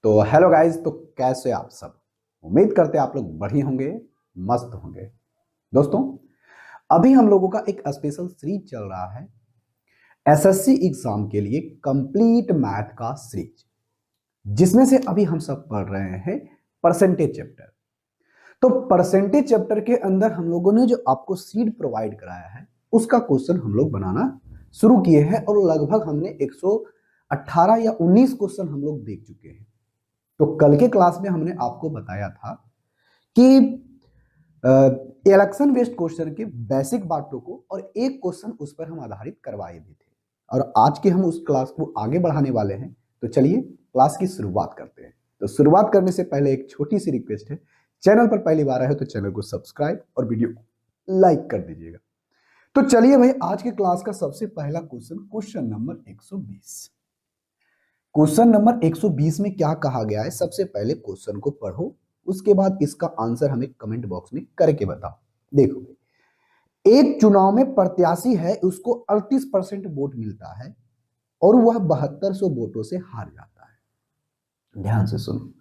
तो hello guys, तो कैसे आप सब। उम्मीद करते हैं आप लोग बढ़िया होंगे, मस्त होंगे। दोस्तों, अभी हम लोगों का एक स्पेशल सीरीज चल रहा है एसएससी एग्जाम के लिए कंप्लीट मैथ का सीरीज, जिसमें से अभी हम सब पढ़ रहे हैं परसेंटेज चैप्टर। तो परसेंटेज चैप्टर के अंदर हम लोगों ने जो आपको सीड प्रोवाइड कराया है उसका क्वेश्चन हम लोग बनाना शुरू किए हैं और लगभग हमने 118 या 19 क्वेश्चन हम लोग देख चुके हैं। तो कल के क्लास में हमने आपको बताया था कि इलेक्शन बेस्ड क्वेश्चन के बेसिक बातों को और एक क्वेश्चन उस पर हम आधारित करवाए भी थे, और आज के हम उस क्लास को आगे बढ़ाने वाले हैं। तो चलिए क्लास की शुरुआत करते हैं। तो शुरुआत करने से पहले एक छोटी सी रिक्वेस्ट है, चैनल पर पहली बार आए हो तो चैनल को सब्सक्राइब और वीडियो को लाइक कर दीजिएगा। तो चलिए भाई, आज के क्लास का सबसे पहला question, question number 120। Question number 120 में क्या कहा गया है, सबसे पहले क्वेश्चन को पढ़ो, उसके बाद इसका आंसर हमें कमेंट बॉक्स में करके बताओ। देखो, एक चुनाव में प्रत्याशी है, उसको 38% वोट मिलता है और वह 7200 वोटों से हार जाता है। ध्यान से सुनो।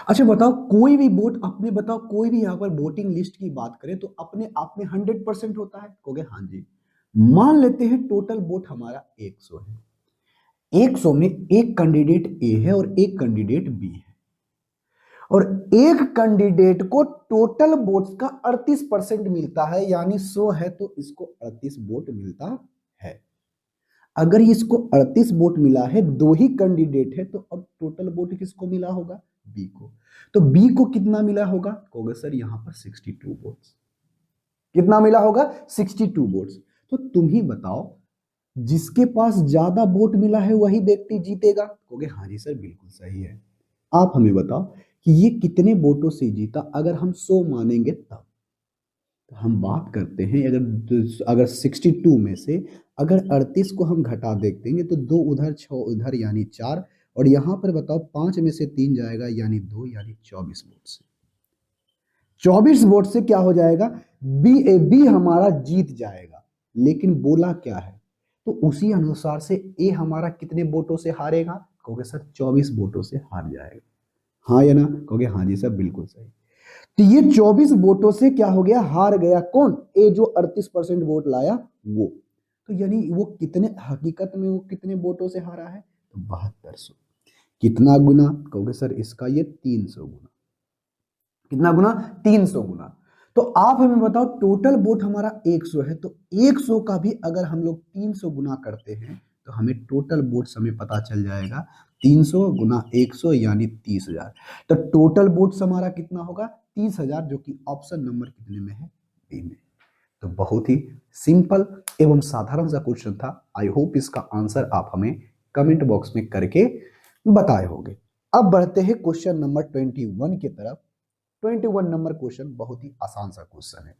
अच्छा बताओ, कोई भी वोट अपने बताओ, कोई भी यहां पर वोटिंग लिस्ट की बात करें तो अपने आप में 100% होता है? कहोगे हाँ जी। मान लेते हैं टोटल वोट हमारा 100 है। 100 में एक कैंडिडेट ए है और एक कैंडिडेट बी है, और एक कैंडिडेट को टोटल वोट्स का 38% मिलता है, यानी 100 है तो इसको 38 वोट मिलता है। अगर इसको 38 वोट मिला है, दो ही कैंडिडेट है, तो अब टोटल वोट किसको मिला होगा? बी को। तो बी को कितना मिला होगा? कहोगे सर यहां पर 62 वोट्स। कितना मिला होगा? 62 वोट्स। तो तुम ही बताओ, जिसके पास ज्यादा वोट मिला है वही व्यक्ति जीतेगा? कहोगे हाँ जी सर, बिल्कुल सही है। आप हमें बताओ कि ये कितने वोटों से जीता, अगर हम 100 मानेंगे तब। तो हम बात करते हैं, अगर 62 में से अगर 38 को हम घटा देंगे तो 2 उधर 6 उधर, यानी 4, और यहां पर बताओ 5 में से 3 जाएगा यानी 2, यानी 24 वोट से। 24 वोट से क्या हो जाएगा? बी हमारा जीत जाएगा। लेकिन बोला क्या है, तो उसी अनुसार से ए हमारा कितने वोटों से हारेगा? कहोगे सर 24 वोटों से हार जाएगा। हाँ या ना? कहोगे हाँ जी सर, बिल्कुल सही। तो ये 24 वोटों से क्या हो गया? हार गया। कौन? ए, जो 38% वोट लाया वो। तो यानी वो कितने, हकीकत में वो कितने वोटों से हारा है? तो 7200। कितना गुना? कहोगे सर इसका ये 300 गुना। कितना गुना? 300 गुना। तो आप हमें बताओ, टोटल वोट हमारा 100 है, तो 100 का भी अगर हम लोग 300 गुना करते हैं तो हमें टोटल वोट्स हमें पता चल जाएगा। 300 गुना 100 यानी 30,000। तो टोटल वोट्स हमारा कितना होगा? 30,000, जो कि ऑप्शन नंबर कितने में है? बी में। तो बहुत ही सिंपल एवं साधारण सा क्वेश्चन था। आई होप इसका आंसर आप हमें कमेंट बॉक्स में करके बताए होंगे। अब बढ़ते हैं क्वेश्चन नंबर 21 की तरफ। 21 नंबर क्वेश्चन बहुत ही आसान सा क्वेश्चन है,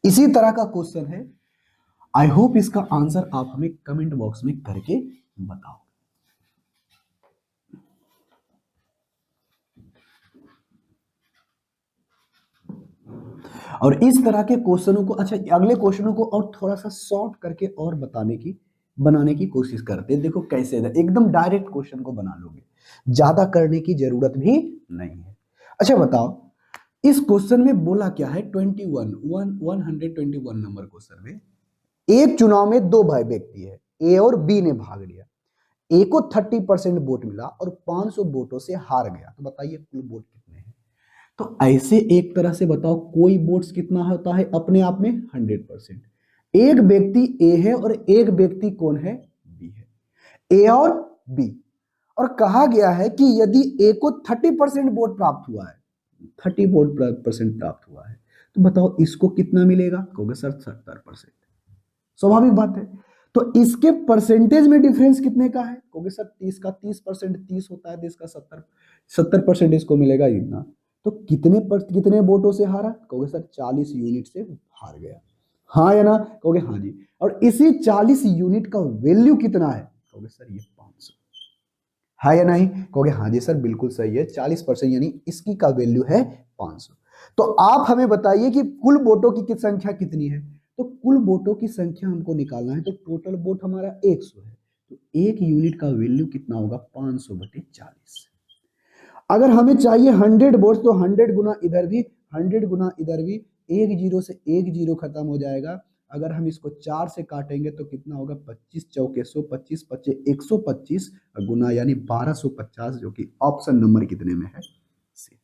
इसी तरह का क्वेश्चन है। आई होप इसका आंसर आप हमें कमेंट बॉक्स में करके बताओ। और इस तरह के क्वेश्चनों को, अच्छा अगले क्वेश्चनों को और थोड़ा सा शॉर्ट करके और बनाने की कोशिश करते हैं। देखो कैसे एकदम डायरेक्ट क्वेश्चन को बना लोगे, ज्यादा करने की जरूरत भी नहीं है। अच्छा बताओ, इस क्वेश्चन में बोला क्या है? 121 नंबर क्वेश्चन में एक चुनाव में दो भाई व्यक्ति है, ए और बी ने भाग लिया। ए को 30% वोट मिला और 500 वोटों से हार गया। तो बताइए कुल वोट कितने हैं? तो ऐसे एक तरह से बताओ, कोई वोट्स कितना होता है अपने आप में? 100%। एक व्यक्ति ए है और एक व्यक्ति कौन है? बी है। ए और बी। और कहा गया है कि यदि ए को 30% वोट प्राप्त हुआ है, 30% प्राप्त हुआ है, तो बताओ इसको कितना मिलेगा? कहोगे सर 70%। स्वाभाविक बात है। तो इसके परसेंटेज में डिफरेंस कितने का है? कहोगे सर 30 का 30% 30 होता है, तो इसका 70% इसको मिलेगा इतना। तो कितने वोटों से हारा? कहोगे सर 40 यूनिट से हार गया। हाँ या ना? कहोगे हाँ जी। और इसी 40 यूनिट का वैल्यू कितना है? कहोगे सर ये 500। हाँ या नहीं? कहोगे हाँ जी सर, बिल्कुल सही है। 40% यानी इसकी का वैल्यू है 500। तो आप हमें बताइए कि कुल वोटों की संख्या कितनी है? तो कुल वोटों की संख्या हमको निकालना है, तो टोटल वोट हमारा 100 है, तो एक यूनिट का वैल्यू कितना होगा? 500/40। अगर हमें चाहिए 100 वोट्स तो 100 गुना इधर भी, 100 गुना इधर भी, एक जीरो से एक जीरो खत्म हो जाएगा। अगर हम इसको 4 से काटेंगे तो कितना होगा, 25 चौके 125, 25 125 गुना यानी 1250, जो कि ऑप्शन नंबर कितने में है, सी।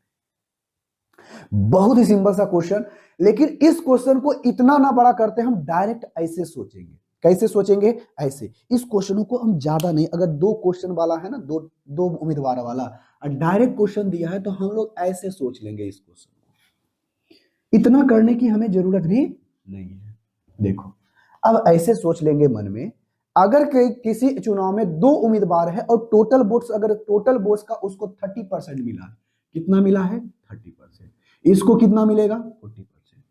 बहुत ही सिंपल सा क्वेश्चन, लेकिन इस क्वेश्चन को इतना ना बड़ा करते, हम डायरेक्ट ऐसे सोचेंगे। कैसे सोचेंगे, ऐसे। इस क्वेश्चन को हम ज्यादा नहीं, अगर 2 क्वेश्चन वाला है ना, दो दो उम्मीदवार वाला डायरेक्ट क्वेश्चन दिया है तो हम लोग ऐसे सोच लेंगे इस क्वेश्चन को, इतना करने की हमें जरूरत भी नहीं है। देखो अब ऐसे सोच लेंगे मन में, अगर किसी चुनाव में 2 उम्मीदवार है और टोटल वोट्स, अगर टोटल वोट्स का उसको 30% मिला है, कितना मिला है 30%, इसको कितना मिलेगा 40%,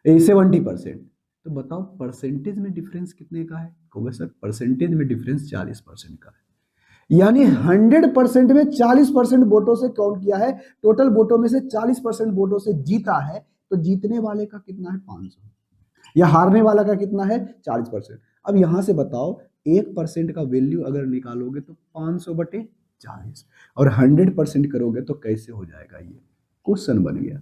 70%, तो बताओ परसेंटेज में डिफरेंस कितने का है, कहोगे सर परसेंटेज में डिफरेंस 40% का है, यानी 100% में 40% वोटों से काउंट किया है, टोटल वोटों में से 40% वोटों से जीता है, तो जीतने वाले का कितना है 500, या हारने वाला का कितना है 40%। अब यहां से बताओ 1% का वैल्यू अगर निकालोगे तो 500/40, और 100% करोगे तो कैसे हो जाएगा, ये क्वेश्चन बन गया।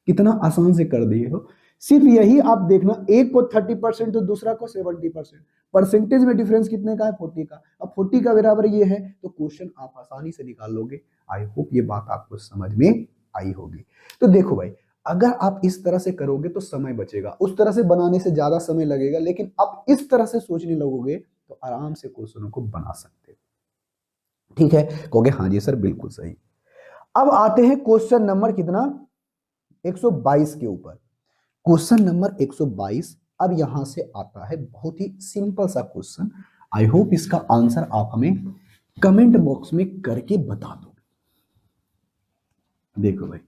कितना आसान से कर दिए हो। सिर्फ यही आप देखना, एक को 30% तो दूसरा को 70%, परसेंटेज में डिफरेंस कितने का है 40 का, अब 40 का बराबर ये है, तो क्वेश्चन आप आसानी से निकाल लोगे। आई होप ये बात आपको समझ में आई होगी। तो देखो भाई, अगर आप इस तरह से करोगे तो समय बचेगा, उस तरह से बनाने से ज्यादा समय लगेगा, लेकिन आप इस तरह से सोचने लगोगे तो आराम से क्वेश्चनों को बना सकते हो। ठीक है, कहोगे हाँ जी सर बिल्कुल सही। अब आते हैं क्वेश्चन नंबर कितना, 122 के ऊपर। क्वेश्चन नंबर 122, अब यहां से आता है बहुत ही सिंपल सा क्वेश्चन। आई होप इसका आंसर आप हमें कमेंट बॉक्स में करके बता दो। देखो भाई,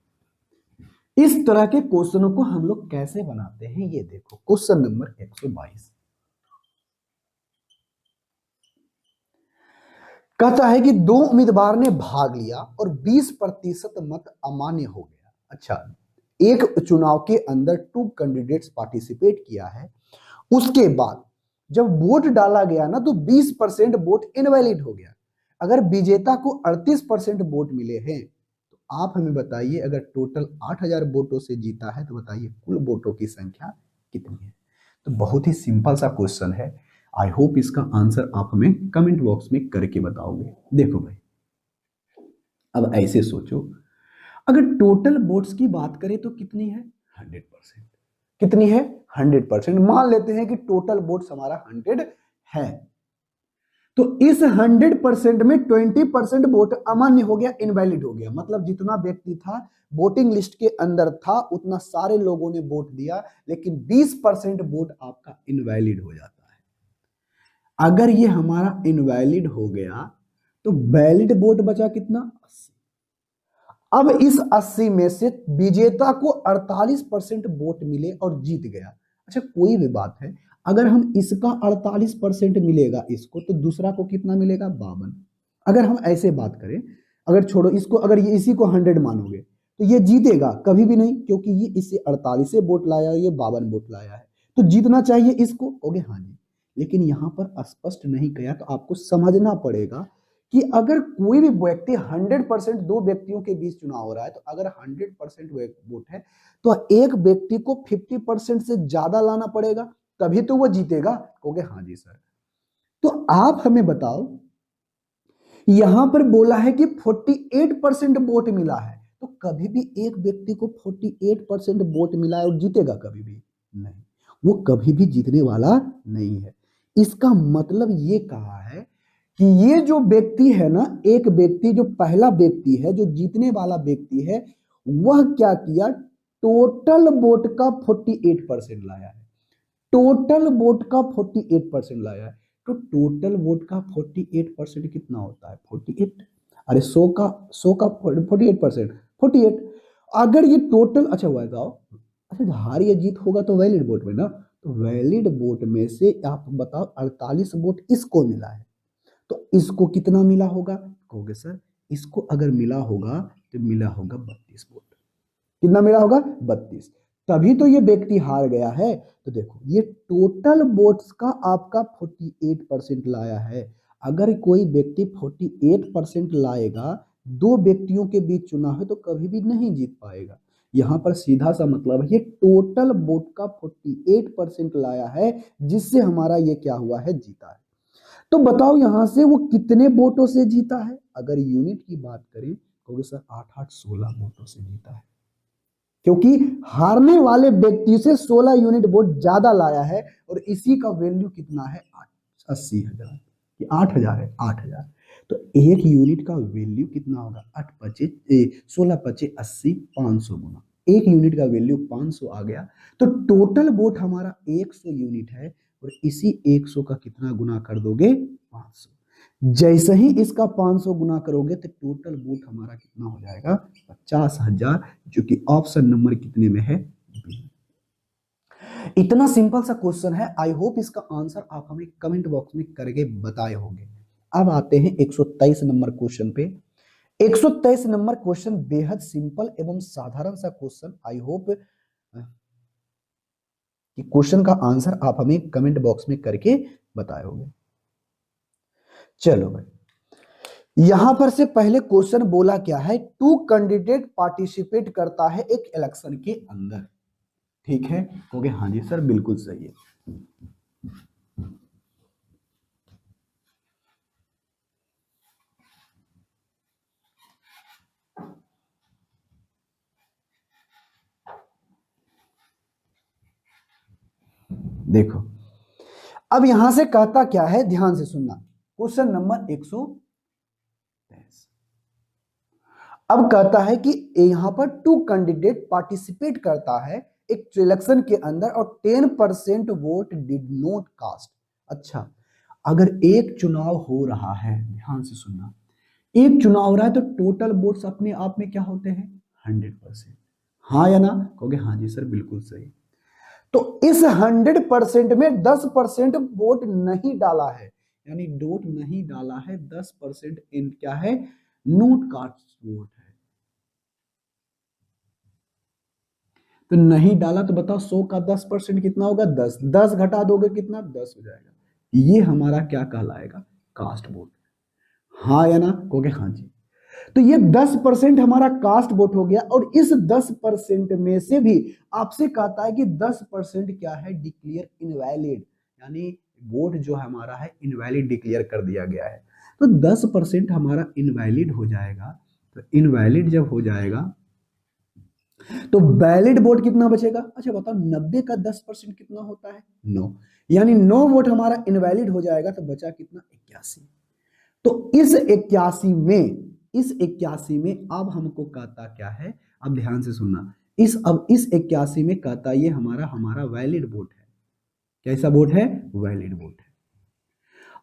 इस तरह के क्वेश्चनों को हम लोग कैसे बनाते हैं, ये देखो क्वेश्चन नंबर 122 कहता है कि 2 उम्मीदवार ने भाग लिया और 20% मत अमान्य हो गया। अच्छा, एक चुनाव के अंदर 2 कैंडिडेट्स पार्टिसिपेट किया है, उसके बाद जब वोट डाला गया ना तो 20% वोट इनवैलिड हो गया। अगर विजेता को 38% वोट मिले हैं, तो आप हमें बताइए अगर टोटल 8000 वोटों से जीता है तो बताइए कुल वोटों की संख्या कितनी है। तो बहुत ही सिंपल सा क्वेश्चन है। आई होप इसका आंसर आप हमें कमेंट बॉक्स में करके बताओगे। देखो भाई, अब ऐसे सोचो, अगर टोटल वोट्स की बात करें तो कितनी है 100%, कितनी है 100%, मान लेते हैं कि टोटल वोट्स हमारा 100 है, तो इस 100% में 20% वोट अमान्य हो गया, इनवैलिड हो गया, मतलब जितना व्यक्ति था वोटिंग लिस्ट के अंदर था उतना सारे लोगों ने वोट दिया, लेकिन 20% वोट आपका इनवैलिड हो जाता है। अगर ये हमारा इनवैलिड हो गया तो वैलिड वोट बचा कितना 80। अब इस 80 में से विजेता को 48% वोट मिले और जीत गया। अच्छा कोई भी बात है, अगर हम इसका 48% मिलेगा इसको, तो दूसरा को कितना मिलेगा 52। अगर हम ऐसे बात करें, अगर छोड़ो इसको, अगर ये इसी को 100 मानोगे तो ये जीतेगा कभी भी नहीं, क्योंकि ये इससे 48 वोट लाया है, ये 52 वोट लाया है, तो जीतना चाहिए इसको, कहोगे हाँ जी। लेकिन यहां पर स्पष्ट नहीं किया, तो आपको समझना पड़ेगा कि अगर कोई भी व्यक्ति 100%, 2 व्यक्तियों के बीच चुनाव हो रहा है, तो अगर 100% वोट है तो एक व्यक्ति को 50% से ज्यादा लाना पड़ेगा, तभी तो वो जीतेगा, कहोगे हाँ जी सर। तो आप हमें बताओ, यहां पर बोला है कि 48% वोट मिला है, तो कभी भी एक व्यक्ति को 48% वोट मिला है और जीतेगा कभी भी नहीं, वो कभी भी जीतने वाला नहीं है। इसका मतलब ये कहा है कि ये जो व्यक्ति है ना, एक व्यक्ति जो पहला व्यक्ति है, जो जीतने वाला व्यक्ति है, वह क्या किया, टोटल वोट का 48% लाया है, टोटल वोट का 48% लाया है। तो टोटल वोट का 48% कितना होता है 48, अरे 100 का 48%, 48। अगर ये टोटल, अच्छा हुआ बताओ, अच्छा हार या जीत होगा तो वैलिड वोट में ना, तो वैलिड वोट में से आप बताओ 48 वोट इसको मिला है, तो इसको कितना मिला होगा, कहोगे सर इसको अगर मिला होगा तो मिला होगा 32 वोट। कितना मिला होगा 32, तभी तो ये व्यक्ति हार गया है। तो देखो ये टोटल वोट्स का आपका 48% लाया है। अगर कोई व्यक्ति 48% लाएगा दो व्यक्तियों के बीच चुनाव है तो कभी भी नहीं जीत पाएगा। यहां पर सीधा सा मतलब है ये टोटल वोट का 48% लाया है, जिससे हमारा ये क्या हुआ है, जीता है। तो बताओ यहां से वो कितने वोटों से जीता है। अगर यूनिट की बात करें तो सर 8-8-16 वोटों से जीता है, क्योंकि हारने वाले व्यक्ति से 16 यूनिट वोट ज्यादा लाया है, और इसी का वैल्यू कितना है, 80,000। 8,000 है, 8,000। तो एक यूनिट का वैल्यू कितना होगा, 8 × 5 = 16 × 5 = 80, 500 गुना। एक यूनिट का वैल्यू 500 आ गया। तो टोटल वोट हमारा 100 यूनिट है, और इसी 100 का कितना गुना कर दोगे, 500। जैसे ही इसका 500 गुना करोगे तो टोटल वोट हमारा कितना हो जाएगा, 50,000, जो कि ऑप्शन नंबर कितने में है, बी। इतना सिंपल सा क्वेश्चन है। आई होप इसका आंसर आप हमें कमेंट बॉक्स में करके बताए होंगे। अब आते हैं 123 नंबर क्वेश्चन पे। 123 नंबर क्वेश्चन बेहद सिंपल एवं साधारण सा क्वेश्चन। आई होप कि क्वेश्चन का आंसर आप हमें कमेंट बॉक्स में करके बताए होंगे। चलो भाई, यहां पर से पहले क्वेश्चन बोला क्या है, 2 कैंडिडेट पार्टिसिपेट करता है एक इलेक्शन के अंदर। ठीक है, कहोगे हाँ जी सर बिल्कुल सही है। देखो अब यहां से कहता क्या है, ध्यान से सुनना। Question number 123। अब कहता है कि यहां पर 2 कैंडिडेट पार्टिसिपेट करता है एक इलेक्शन के अंदर, और 10% वोट डिड नॉट कास्ट। अच्छा, अगर एक चुनाव हो रहा है, ध्यान से सुनना, एक चुनाव हो रहा है तो टोटल वोट्स अपने आप में क्या होते हैं, 100%। हाँ या ना, कहोगे हाँ जी सर बिल्कुल सही। तो इस 100% में 10% वोट नहीं डाला है, यानी डोट नहीं डाला है, 10% इन क्या है, नोट कास्ट वोट है। तो नहीं डाला तो बताओ 100 का 10% कितना होगा, 10। 10 घटा दोगे कितना, 10 हो जाएगा। ये हमारा क्या कहलाएगा, कास्ट वोट। हाँ या ना, कहोगे हाँ जी। तो ये 10% हमारा कास्ट वोट हो गया, और इस 10% में से भी आपसे कहता है कि 10% क्या है, डिक्लेयर इनवैलिड, यानी वोट जो हमारा है इनवैलिड डिक्लेयर कर दिया गया है। तो 10% हमारा इनवैलिड हो जाएगा। तो इनवैलिड जब हो जाएगा तो वैलिड वोट कितना बचेगा। अच्छा बताओ, 90 का 10% कितना होता है, 9। यानी 9 वोट हमारा इनवैलिड हो जाएगा, तो बचा कितना, 81। तो इस 81 में अब हमको कहता क्या है, अब ध्यान से सुनना। इस 81 में कहता ये हमारा हमारा वैलिड वोट है। कैसा वोट है, वैलिड वोट है।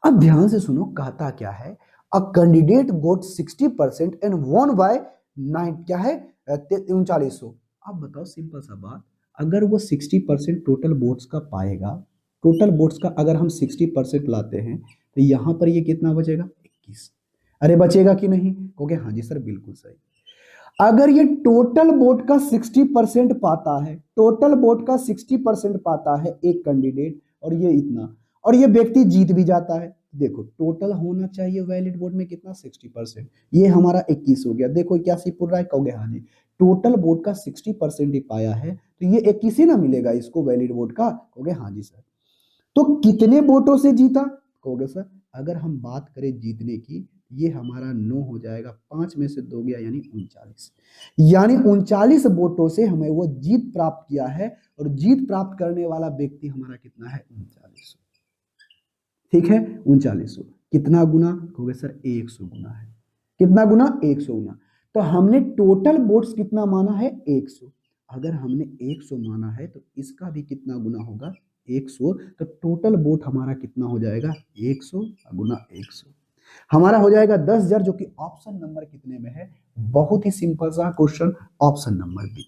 अब ध्यान से सुनो, कहता क्या है, a candidate got 60% and won by 9 क्या है, 3900। अब बताओ सिंपल सा बात, अगर वो 60% टोटल वोट्स का पाएगा, टोटल वोट्स का अगर हम 60% लाते हैं, तो यहां पर ये कितना बचेगा, 21। अरे बचेगा कि नहीं, कहोगे हाँ जी सर बिल्कुल सही। अगर ये टोटल वोट का 60% पाता है, टोटल वोट का 60% पाता है एक कैंडिडेट, और ये इतना, और ये व्यक्ति जीत भी जाता है। देखो टोटल होना चाहिए वैलिड वोट में कितना, 60%। ये हमारा 21 हो गया। देखो 81 पूरा है, कहोगे हाँ जी। टोटल वोट का 60% ही पाया है, तो ये 21 ही ना मिलेगा इसको वैलिड वोट का, कहोगे हाँ जी सर। तो कितने वोटों से जीता, कहोगे सर अगर हम बात करें जीतने की, ये हमारा 9 हो जाएगा, 5 में से 2 गया, यानी 39। यानी 39 वोटों से हमें वो जीत प्राप्त किया है, और जीत प्राप्त करने वाला व्यक्ति हमारा कितना है, 39। ठीक है, 3900 कितना गुना, कहोगे सर 100 गुना है। कितना गुना, 100 गुना। तो हमने टोटल वोट्स कितना माना है, 100। अगर हमने 100 माना है तो इसका भी कितना गुना होगा, 100। तो टोटल वोट हमारा कितना हो जाएगा, 100 गुना 100 हमारा हो जाएगा 10,000, जो कि ऑप्शन नंबर कितने में है, बहुत ही सिंपल सा क्वेश्चन, ऑप्शन नंबर बी।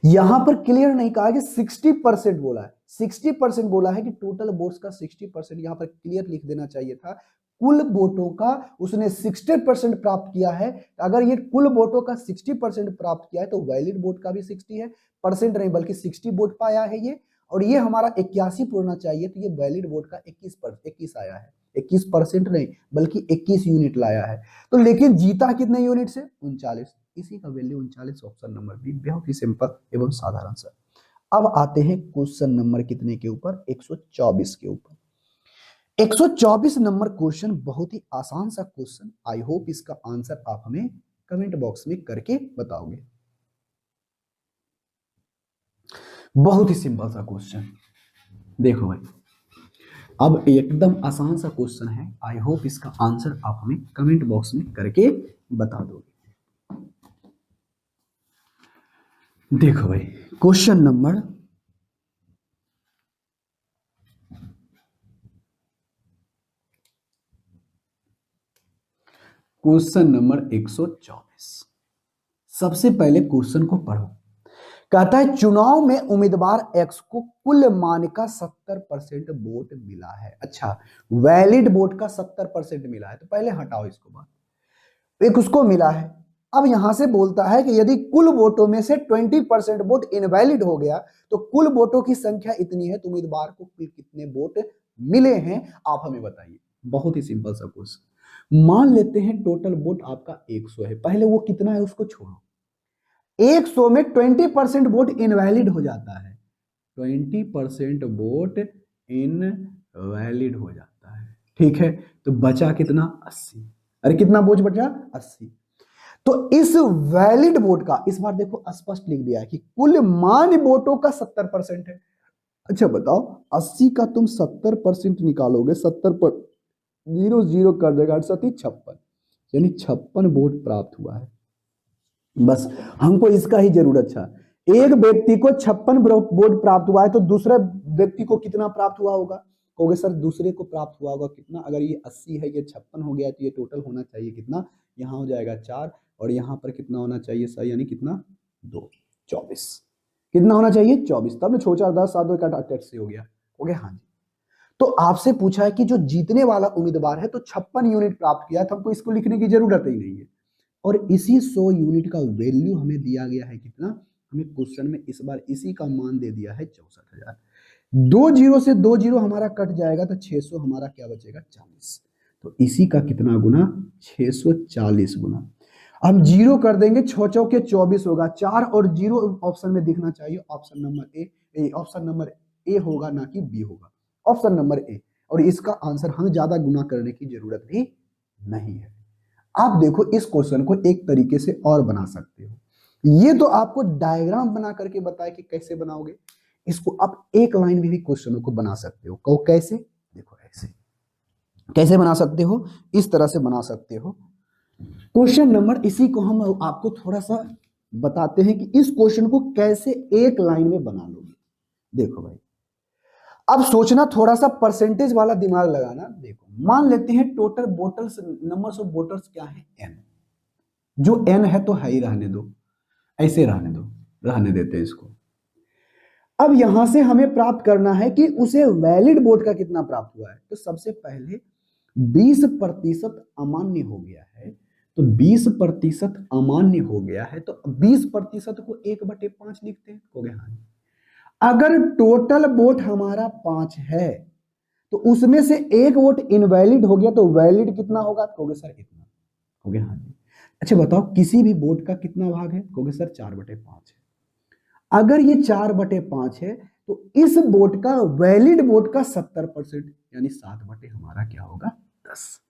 यहां पर क्लियर नहीं कहा कि 60% बोला है, 60% बोला है कि टोटल वोट्स का 60%, यहां पर क्लियर लिख देना चाहिए था कुल वोटों का उसने 60% प्राप्त किया है। अगर ये कुल वोटों का 60% प्राप्त किया है तो वैलिड वोट का भी 60 है, परसेंट नहीं बल्कि 60 वोट पाया है ये, और ये हमारा 81 पूरना चाहिए, तो ये वैलिड वोट का 21 आया है। 21% नहीं बल्कि 21 यूनिट लाया है। तो लेकिन जीता कितने यूनिट से? 39। इसी का वैल्यू 39, ऑप्शन नंबर बी। बहुत ही सिंपल एवं साधारण सा। अब आते हैं क्वेश्चन नंबर कितने के ऊपर? 124 के ऊपर। 124 नंबर क्वेश्चन बहुत ही आसान सा क्वेश्चन। आई होप इसका आंसर आप हमें कमेंट बॉक्स में करके बताओगे। बहुत ही सिंपल सा क्वेश्चन, देखो भाई, अब एकदम आसान सा क्वेश्चन है। आई होप इसका आंसर आप हमें कमेंट बॉक्स में करके बता दोगे। देखो भाई, क्वेश्चन नंबर क्वेश्चन नंबर 124। सबसे पहले क्वेश्चन को पढ़ो। कहता है चुनाव में उम्मीदवार एक्स को कुल मान का 70% वोट मिला है। अच्छा, वैलिड वोट का 70% मिला है, तो पहले हटाओ इसको बात। एक उसको मिला है। अब यहां से बोलता है कि यदि कुल वोटों में से 20% वोट इनवैलिड हो गया तो कुल वोटों की संख्या इतनी है, तो उम्मीदवार को कुल कितने वोट मिले हैं आप हमें बताइए। बहुत ही सिंपल सा क्वेश्चन। मान लेते हैं टोटल वोट आपका 100 है। पहले वो कितना है उसको छोड़ो। 100 में 20% वोट इनवैलिड हो जाता है। 20% वोट इनवैलिड हो जाता है, ठीक है। तो बचा कितना? 80। अरे कितना वोट बचा? 80। तो इस वैलिड वोट का इस बार देखो स्पष्ट लिख दिया है कि कुल मान वोटों का 70% है। अच्छा बताओ, 80 का तुम 70% निकालोगे, 70 पर 0 कर देगा, 56, यानी 56 वोट प्राप्त हुआ है। बस हमको इसका ही जरूरत था। एक व्यक्ति को 56 वोट प्राप्त हुआ है, तो दूसरे व्यक्ति को कितना प्राप्त हुआ होगा? कहोगे सर दूसरे को प्राप्त हुआ होगा कितना? अगर ये 80 है, ये 56 हो गया, तो ये टोटल होना चाहिए कितना? यहाँ हो जाएगा 4, और यहाँ पर कितना होना चाहिए सर? यानी कितना? 2, 24। कितना होना चाहिए? 24। तब 6 4 10 7 2 1 8 88 हो गया। हो गया, हाँ जी। तो आपसे पूछा है कि जो जीतने वाला उम्मीदवार है तो 56 यूनिट प्राप्त किया, तो हमको इसको लिखने की जरूरत ही नहीं है। और इसी 100 यूनिट का वैल्यू हमें दिया गया है कितना? हमें क्वेश्चन में इस बार इसी का मान दे दिया है 64,000। 2 जीरो से 2 जीरो हमारा कट जाएगा, तो 600 हमारा क्या बचेगा? 40। तो इसी का कितना गुना? 640 गुना। हम जीरो कर देंगे, 6 चौके 24 होगा। 4 और 0 ऑप्शन में दिखना चाहिए। Option number A, option number A होगा, ना कि बी होगा। Option number A. और इसका आंसर हमें ज्यादा गुना करने की जरूरत भी नहीं है। आप देखो इस क्वेश्चन को एक तरीके से और बना सकते हो। ये तो आपको डायग्राम बना करके बताया कि कैसे बनाओगे। इसको आप एक लाइन में भी क्वेश्चनों को बना सकते हो। कहो कैसे? देखो ऐसे कैसे बना सकते हो, इस तरह से बना सकते हो। क्वेश्चन नंबर, इसी को हम आपको थोड़ा सा बताते हैं कि इस क्वेश्चन को कैसे एक लाइन में बना लोगे। देखो भाई, अब सोचना थोड़ा सा, परसेंटेज वाला दिमाग लगाना। देखो मान लेते हैं total bottles, numbers of bottles क्या है? n। जो n है तो है ही, रहने दो, ऐसे रहने दो, रहने देते हैं इसको। अब यहां से हमें प्राप्त करना है कि उसे वैलिड वोट का कितना प्राप्त हुआ है। तो सबसे पहले 20% अमान्य हो गया है, तो 20% अमान्य हो गया है, तो 20% को 1/5 लिखते हैं। हो गया, हाँ। अगर टोटल वोट हमारा 5 है, तो उसमें से एक वोट इनवैलिड हो गया, तो वैलिड कितना होगा? कहोगे सर इतना। हो गया, हाँ जी। अच्छा बताओ, किसी भी वोट का कितना भाग है? कहोगे सर 4/5 है। अगर ये 4/5 है, तो इस वोट का, वैलिड वोट का 70%, यानी 7 बटे हमारा क्या होगा? 10।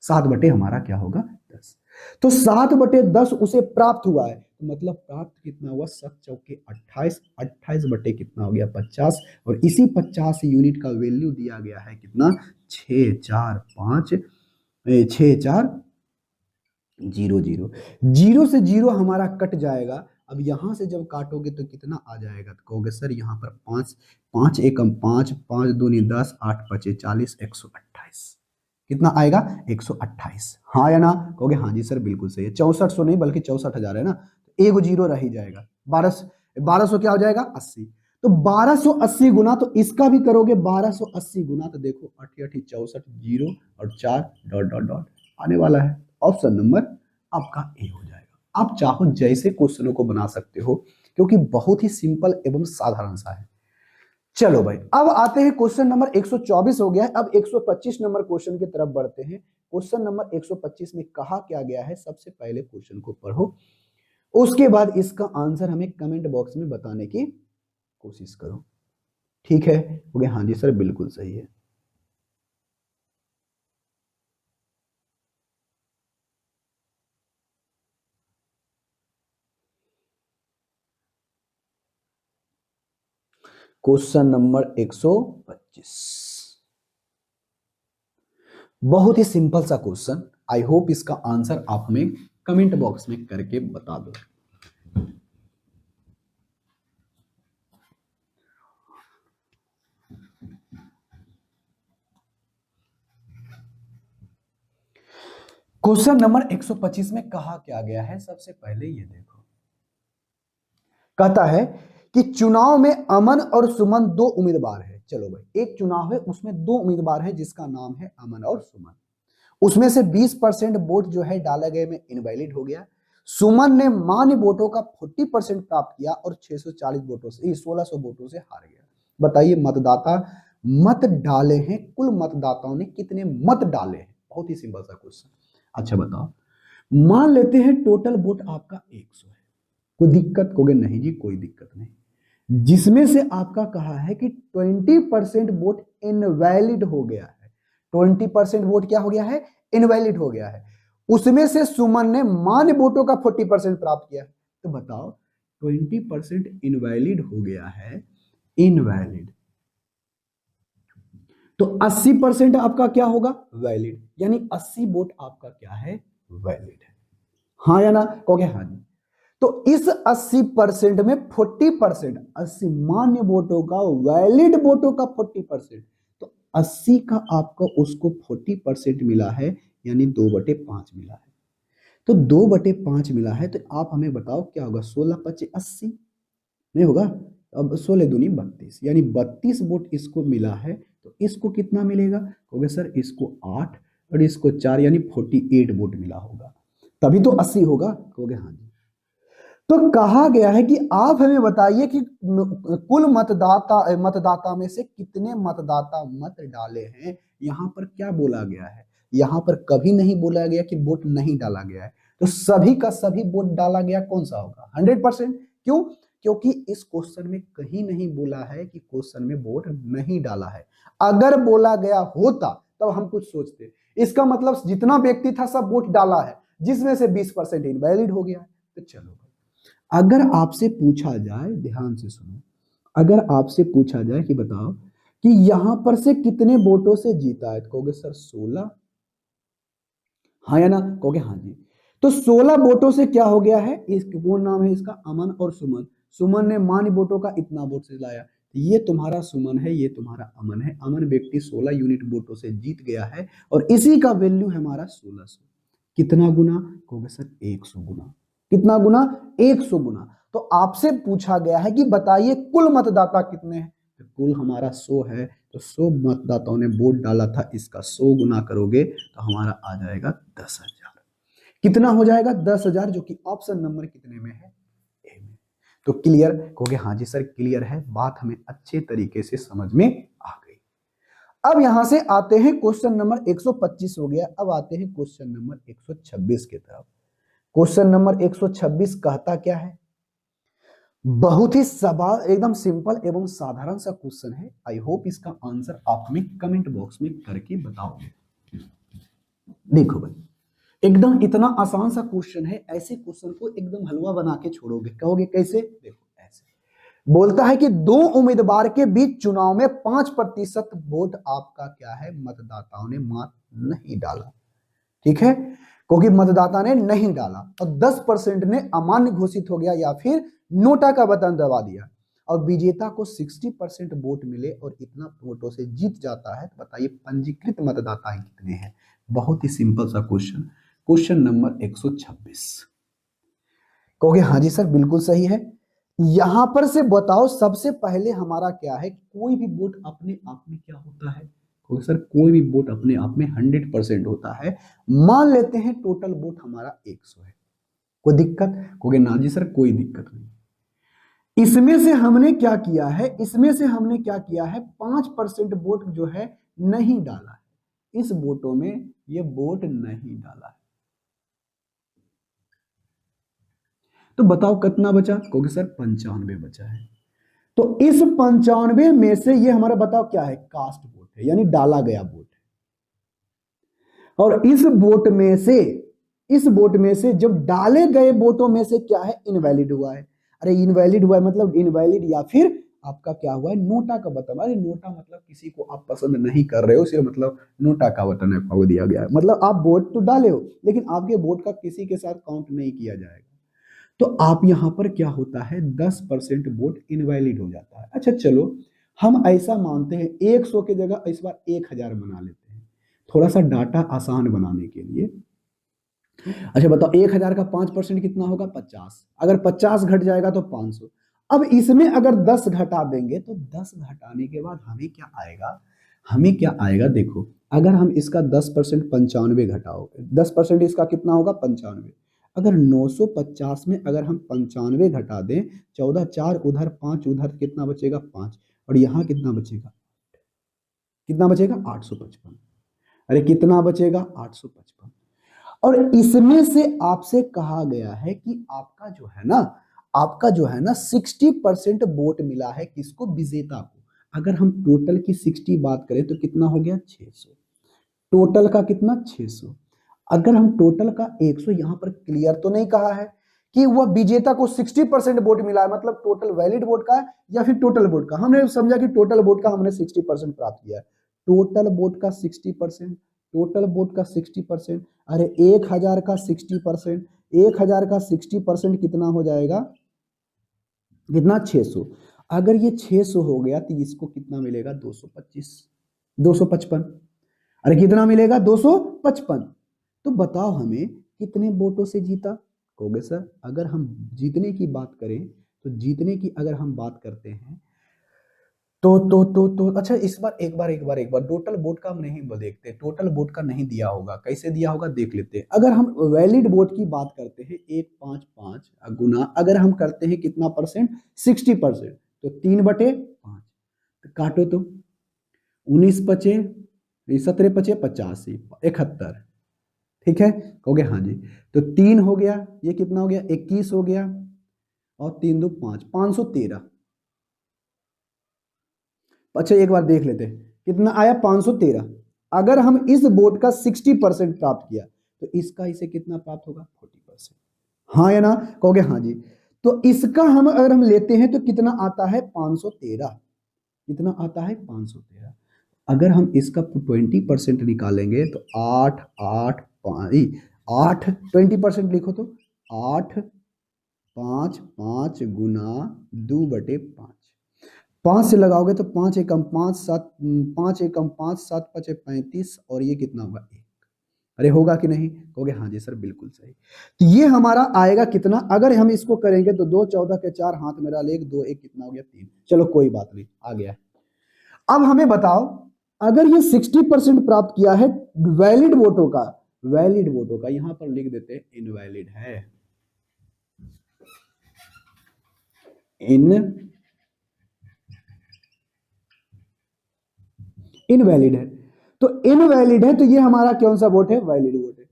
7 बटे हमारा क्या होगा? 10। तो 7/10 उसे प्राप्त हुआ है, तो मतलब प्राप्त कितना हुआ? 7 चौके 28, 28 बटे कितना हो गया? 50। और इसी 50 यूनिट का वैल्यू दिया गया है कितना? 645 6400। जीरो से जीरो हमारा कट जाएगा। अब यहां से जब काटोगे तो कितना आ जाएगा? तो कहोगे सर यहाँ पर 5, 5 एकम 5, 5 दूनी 10, 8 पचे 40, 128। कितना आएगा? 128। हाँ या ना? कहोगे हाँ जी सर बिल्कुल सही है। 6400 नहीं बल्कि 64,000 है ना, तो एक जीरो रह ही जाएगा। 1200 क्या हो जाएगा? 80। तो 1280 गुना, तो इसका भी करोगे 1280 गुना, तो देखो 8 8 64, जीरो और 4 डॉट डॉट डॉट आने वाला है। ऑप्शन नंबर आपका ए हो जाएगा। आप चाहो जैसे क्वेश्चनों को बना सकते हो, क्योंकि बहुत ही सिंपल एवं साधारण सा है। चलो भाई, अब आते हैं क्वेश्चन नंबर 124 हो गया है। अब 125 नंबर क्वेश्चन की तरफ बढ़ते हैं। क्वेश्चन नंबर 125 में कहा क्या गया है, सबसे पहले क्वेश्चन को पढ़ो, उसके बाद इसका आंसर हमें कमेंट बॉक्स में बताने की कोशिश करो। ठीक है, हो गया? हाँ जी सर, बिल्कुल सही है। क्वेश्चन नंबर 125 बहुत ही सिंपल सा क्वेश्चन। आई होप इसका आंसर आप हमें कमेंट बॉक्स में करके बता दो। क्वेश्चन नंबर 125 में कहा क्या गया है, सबसे पहले ये देखो। कहता है कि चुनाव में अमन और सुमन दो उम्मीदवार है। चलो भाई, एक चुनाव है, उसमें दो उम्मीदवार है जिसका नाम है अमन और सुमन। उसमें से 20% वोट जो है डाला गए में इनवैलिड हो गया। सुमन ने मान्य वोटों का 40% प्राप्त किया और 640 वोटों से 1600 वोटों से हार गया। बताइए, मतदाता मत डाले हैं, कुल मतदाताओं ने कितने मत डाले हैं? बहुत ही सिंपल सा क्वेश्चन। अच्छा बताओ, मान लेते हैं टोटल वोट आपका 100 है। कोई दिक्कत? कहोगे नहीं जी कोई दिक्कत नहीं। जिसमें से आपका कहा है कि 20% वोट इनवैलिड हो गया है। 20% वोट क्या हो गया है? इनवैलिड हो गया है। उसमें से सुमन ने मान्य वोटों का 40% प्राप्त किया। तो बताओ, 20% इनवैलिड हो गया है, इनवैलिड, तो 80% आपका क्या होगा? वैलिड। यानी 80 वोट आपका क्या है? वैलिड है। हाँ या ना? कहोगे हाँ जी। तो इस 80% में 40%, 80 मान्य वोटों का, वैलिड वोटों का 40%, तो 80 का आपको उसको 40% मिला है, यानी 2/5 मिला है। तो 2/5 मिला है, तो आप हमें बताओ क्या होगा? 16×5 = 80 नहीं होगा? अब 16 दूनी 32, यानी 32 वोट इसको मिला है। तो इसको कितना मिलेगा? कहोगे सर इसको 8 और इसको 4, यानी 48 वोट मिला होगा, तभी तो 80 होगा। कहोगे हाँ जी। तो कहा गया है कि आप हमें बताइए कि कुल मतदाता में से कितने मतदाता मत डाले हैं। यहां पर क्या बोला गया है? यहां पर कभी नहीं बोला गया कि वोट नहीं डाला गया है। तो सभी का सभी वोट डाला गया, कौन सा होगा? 100%। क्यों? क्योंकि इस क्वेश्चन में कहीं नहीं बोला है कि क्वेश्चन में वोट नहीं डाला है। अगर बोला गया होता तब हम कुछ सोचते। इसका मतलब जितना व्यक्ति था सब वोट डाला है, जिसमें से 20% इनवैलिड हो गया है। तो चलो, अगर आपसे पूछा जाए, ध्यान से सुनो, अगर आपसे पूछा जाए कि बताओ कि यहां पर से कितने वोटों से जीता है, तो कहोगे सर 16। हाँ या ना? कहोगे हाँ जी। तो 16 वोटों से क्या हो गया है? इस वो नाम है इसका अमन और सुमन। सुमन ने मान्य वोटों का इतना वोट से लाया। ये तुम्हारा सुमन है, ये तुम्हारा अमन है। अमन व्यक्ति 16 यूनिट वोटों से जीत गया है और इसी का वैल्यू है हमारा 1600। कितना गुना? कहोगे सर 100 गुना। कितना गुना? 100 गुना। तो आपसे पूछा गया है कि बताइए कुल मतदाता कितने हैं? तो कुल हमारा 100 है। तो 100 मतदाताओं ने वोट डाला था, इसका 100 गुना करोगे तो हमारा आ जाएगा 10,000। कितना हो जाएगा? 10,000, जो कि ऑप्शन नंबर कितने में है? ए में। तो क्लियर? कहोगे हाँ जी सर क्लियर है, बात हमें अच्छे तरीके से समझ में आ गई। अब यहां से आते हैं क्वेश्चन नंबर 125 हो गया। अब आते हैं क्वेश्चन नंबर 126 की तरफ। क्वेश्चन नंबर 126 कहता क्या है? बहुत ही सवाल एकदम सिंपल एवं साधारण सा क्वेश्चन है। आई होप इसका आंसर आप हमें कमेंट बॉक्स में करके बताओगे। देखो भाई, एकदम इतना आसान सा क्वेश्चन है, ऐसे क्वेश्चन को एकदम हलवा बना के छोड़ोगे। कहोगे कैसे? देखो ऐसे बोलता है कि दो उम्मीदवार के बीच चुनाव में 5% वोट आपका क्या है? मतदाताओं ने मत नहीं डाला। ठीक है, क्योंकि मतदाता ने नहीं डाला और 10% ने अमान्य घोषित हो गया या फिर नोटा का बटन दबा दिया और विजेता को 60% वोट मिले और इतना वोटों से जीत जाता है। तो बताइए पंजीकृत मतदाता कितने हैं? बहुत ही सिंपल सा क्वेश्चन, क्वेश्चन नंबर 126। कहोगे हाँ जी सर बिल्कुल सही है। यहां पर से बताओ, सबसे पहले हमारा क्या है? कोई भी वोट अपने आप में क्या होता है? कहोगे सर कोई भी वोट अपने आप में 100% होता है। मान लेते हैं टोटल वोट हमारा 100 है। कोई दिक्कत? कहोगे ना जी सर कोई दिक्कत नहीं। इसमें से हमने क्या किया है, इसमें से हमने क्या किया है, 5% वोट जो है नहीं डाला है, इस वोटों में ये वोट नहीं डाला है। तो बताओ कितना बचा, क्योंकि सर 95 बचा है। तो इस 95 में से ये हमारा बताओ क्या है, कास्ट वोट है, यानी डाला गया वोट है। और इस वोट में से जब डाले गए वोटों में से क्या है, इनवैलिड हुआ है। अरे इनवैलिड हुआ है मतलब इनवैलिड या फिर आपका क्या हुआ है, नोटा का बटन। अरे नोटा मतलब किसी को आप पसंद नहीं कर रहे हो, सिर्फ मतलब नोटा का बटन है वो दिया गया है, मतलब आप वोट तो डाले हो लेकिन आपके वोट का किसी के साथ काउंट नहीं किया जाएगा। तो आप यहां पर क्या होता है, 10% वोट इनवैलिड हो जाता है। अच्छा चलो, हम ऐसा मानते हैं 100 की जगह इस बार 1000 बना लेते हैं, थोड़ा सा डाटा आसान बनाने के लिए। अच्छा बताओ, 1000 का 5% कितना होगा, 50। अगर 50 घट जाएगा तो 500। अब इसमें अगर 10 घटा देंगे तो 10 घटाने के बाद हमें क्या आएगा, हमें क्या आएगा देखो, अगर हम इसका 10% 95 घटाओगे, 10% इसका कितना होगा 95। अगर 950 में अगर हम 95 घटा दें, 14 4 उधर 5 उधर, कितना बचेगा 5, और यहाँ कितना बचेगा, कितना बचेगा 855। अरे कितना बचेगा 855। और इसमें से आपसे कहा गया है कि आपका जो है ना, आपका जो है ना 60% वोट मिला है किसको, विजेता को। अगर हम टोटल की 60 बात करें तो कितना हो गया 600, टोटल का कितना 600। अगर हम टोटल का 100, यहां पर क्लियर तो नहीं कहा है कि वह विजेता को 60% वोट मिला है, मतलब टोटल वैलिड वोट का है या फिर टोटल वोट का। हमने समझा कि टोटल वोट का हमने 60% प्राप्त किया है, टोटल वोट का 60%, टोटल वोट का 60%। अरे 1000 का 60%, 1000 का 60% कितना हो जाएगा, कितना 600। अगर ये 600 हो गया तो इसको कितना मिलेगा 225, 255। अरे कितना मिलेगा 255। तो बताओ हमें कितने वोटों से जीता, कहोगे सर अगर हम जीतने की बात करें, तो जीतने की अगर हम बात करते हैं तो अच्छा इस बार एक बार टोटल वोट का हम नहीं देखते, टोटल वोट का नहीं दिया होगा, कैसे दिया होगा देख लेते हैं। अगर हम वैलिड वोट की बात करते हैं 155 गुना अगर हम करते हैं कितना परसेंट, 60%, तो 3/5, तो काटो तो 19 पचे 17 पचे 85, 71। ठीक है, कहोगे हाँ जी। तो 3 हो गया, ये कितना हो गया 21 हो गया, और 3 2 5, 513। अच्छा एक बार देख लेते हैं कितना आया 513। अगर हम इस वोट का 60% प्राप्त किया तो इसका इसे कितना प्राप्त होगा 40%। हाँ या ना, कहोगे हाँ जी। तो इसका हम अगर हम लेते हैं तो कितना आता है 513, कितना आता है 513। अगर हम इसका 20% निकालेंगे तो 8 8 5 8, 20% लिखो तो 8 5 5 गुना 2/5, 5 से लगाओगे तो 5 एकम 5 7, 5 एकम 5 7 पचे 35, और ये कितना होगा 1। अरे होगा कि नहीं, कहोगे हाँ जी सर बिल्कुल सही। तो ये हमारा आएगा कितना, अगर हम इसको करेंगे तो 2 14 के 4 हाथ में डाल 1 2 1 कितना हो गया 3। चलो कोई बात नहीं, आ गया। अब हमें बताओ, अगर ये 60% प्राप्त किया है वैलिड वोटों का, वैलिड वोटों का यहां पर लिख देते हैं इनवैलिड है, इनवैलिड है। तो इनवैलिड है तो ये हमारा कौन सा वोट है, वैलिड वोट है।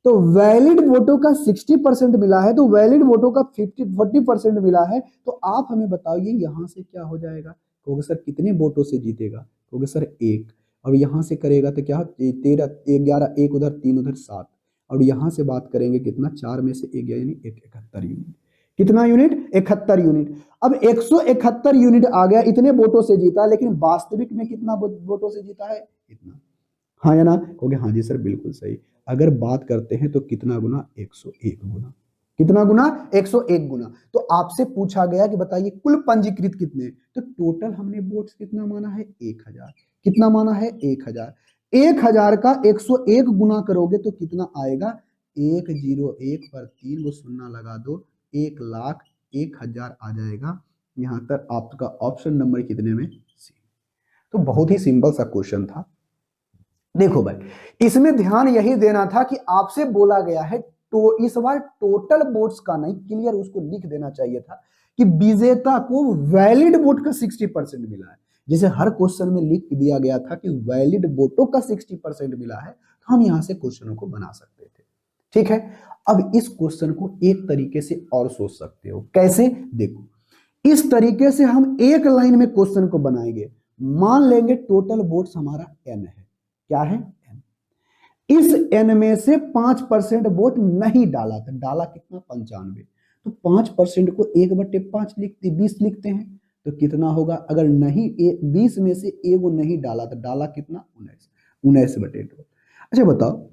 तो वैलिड वोटों का 60% मिला है, तो वैलिड वोटों का 40% मिला है। तो आप हमें बताइए यहां से क्या हो जाएगा, कहोगे सर कितने वोटों से जीतेगा, कहोगे सर 1। और यहां से करेगा तो क्या 13 11, 1 उधर 3 उधर 7, और यहां से बात करेंगे कितना 4 में से 1 गया यानी 71 यूनिट। कितना यूनिट, 71 यूनिट। अब 171 यूनिट आ गया, इतने वोटों से जीता, लेकिन वास्तविक में कितना वोटों से जीता है, इतना। हाँ या ना, कहोगे हाँ जी सर बिल्कुल सही। अगर बात करते हैं तो कितना गुना, 101 गुना। कितना गुना, 101 गुना। तो आपसे पूछा गया कि बताइए कुल पंजीकृत कितने, तो टोटल हमने वोट्स कितना माना है 1000। कितना माना है 1000। 1000 का 101 गुना करोगे तो कितना आएगा, 101 पर 3 को शून्य लगा दो, 1,01,000 आ जाएगा। यहां तक आपका ऑप्शन नंबर कितने में, सी। तो बहुत ही सिंपल सा क्वेश्चन था। देखो भाई, इसमें ध्यान यही देना था कि आपसे बोला गया है तो इस बार टोटल वोट्स का नहीं, क्लियर उसको लिख देना चाहिए था कि विजेता को वैलिड वोट का 60% मिला है। जैसे हर क्वेश्चन में लिख दिया गया था कि वैलिड वोटों का 60% मिला है, तो हम यहां से क्वेश्चनों को बना सकते थे। ठीक है, अब इस क्वेश्चन को एक तरीके से और सोच सकते हो। कैसे? देखो, इस तरीके से हम एक लाइन में क्वेश्चन को बनाएंगे। मान लेंगे टोटल वोट्स हमारा n है। क्या है? n। इस n में से 5% वोट नहीं डाला था। डाला कितना? 95। तो 5% को 1/5 लिखते 20 लिखते हैं, तो कितना होगा? अगर नहीं 20 में से एगो नहीं डाला तो डाला कितना? 19। 19/2। अच्छा बताओ,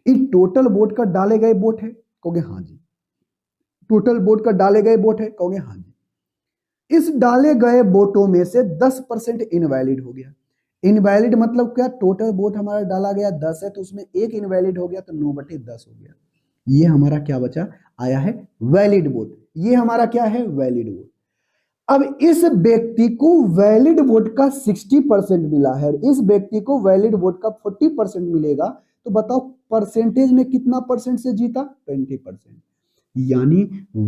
इस टोटल वोट का डाले गए वोट है? कहोगे हाँ जी। टोटल वोट का डाले गए वोट है? कहोगे हाँ जी। इस डाले गए वोटों में से 10% इनवैलिड हो गया। इनवैलिड मतलब क्या? टोटल वोट हमारा डाला गया 10 है, तो उसमें एक इनवैलिड हो गया, तो 9/10 हो गया। ये हमारा क्या बचा? आया है वैलिड वोट। ये हमारा क्या है? Valid vote. अब इस व्यक्ति को वैलिड वोट का 60% मिला है, इस व्यक्ति को वैलिड वोट का 40% मिलेगा, तो बताओ परसेंटेज में कितना परसेंट से जीता? 20%। यानी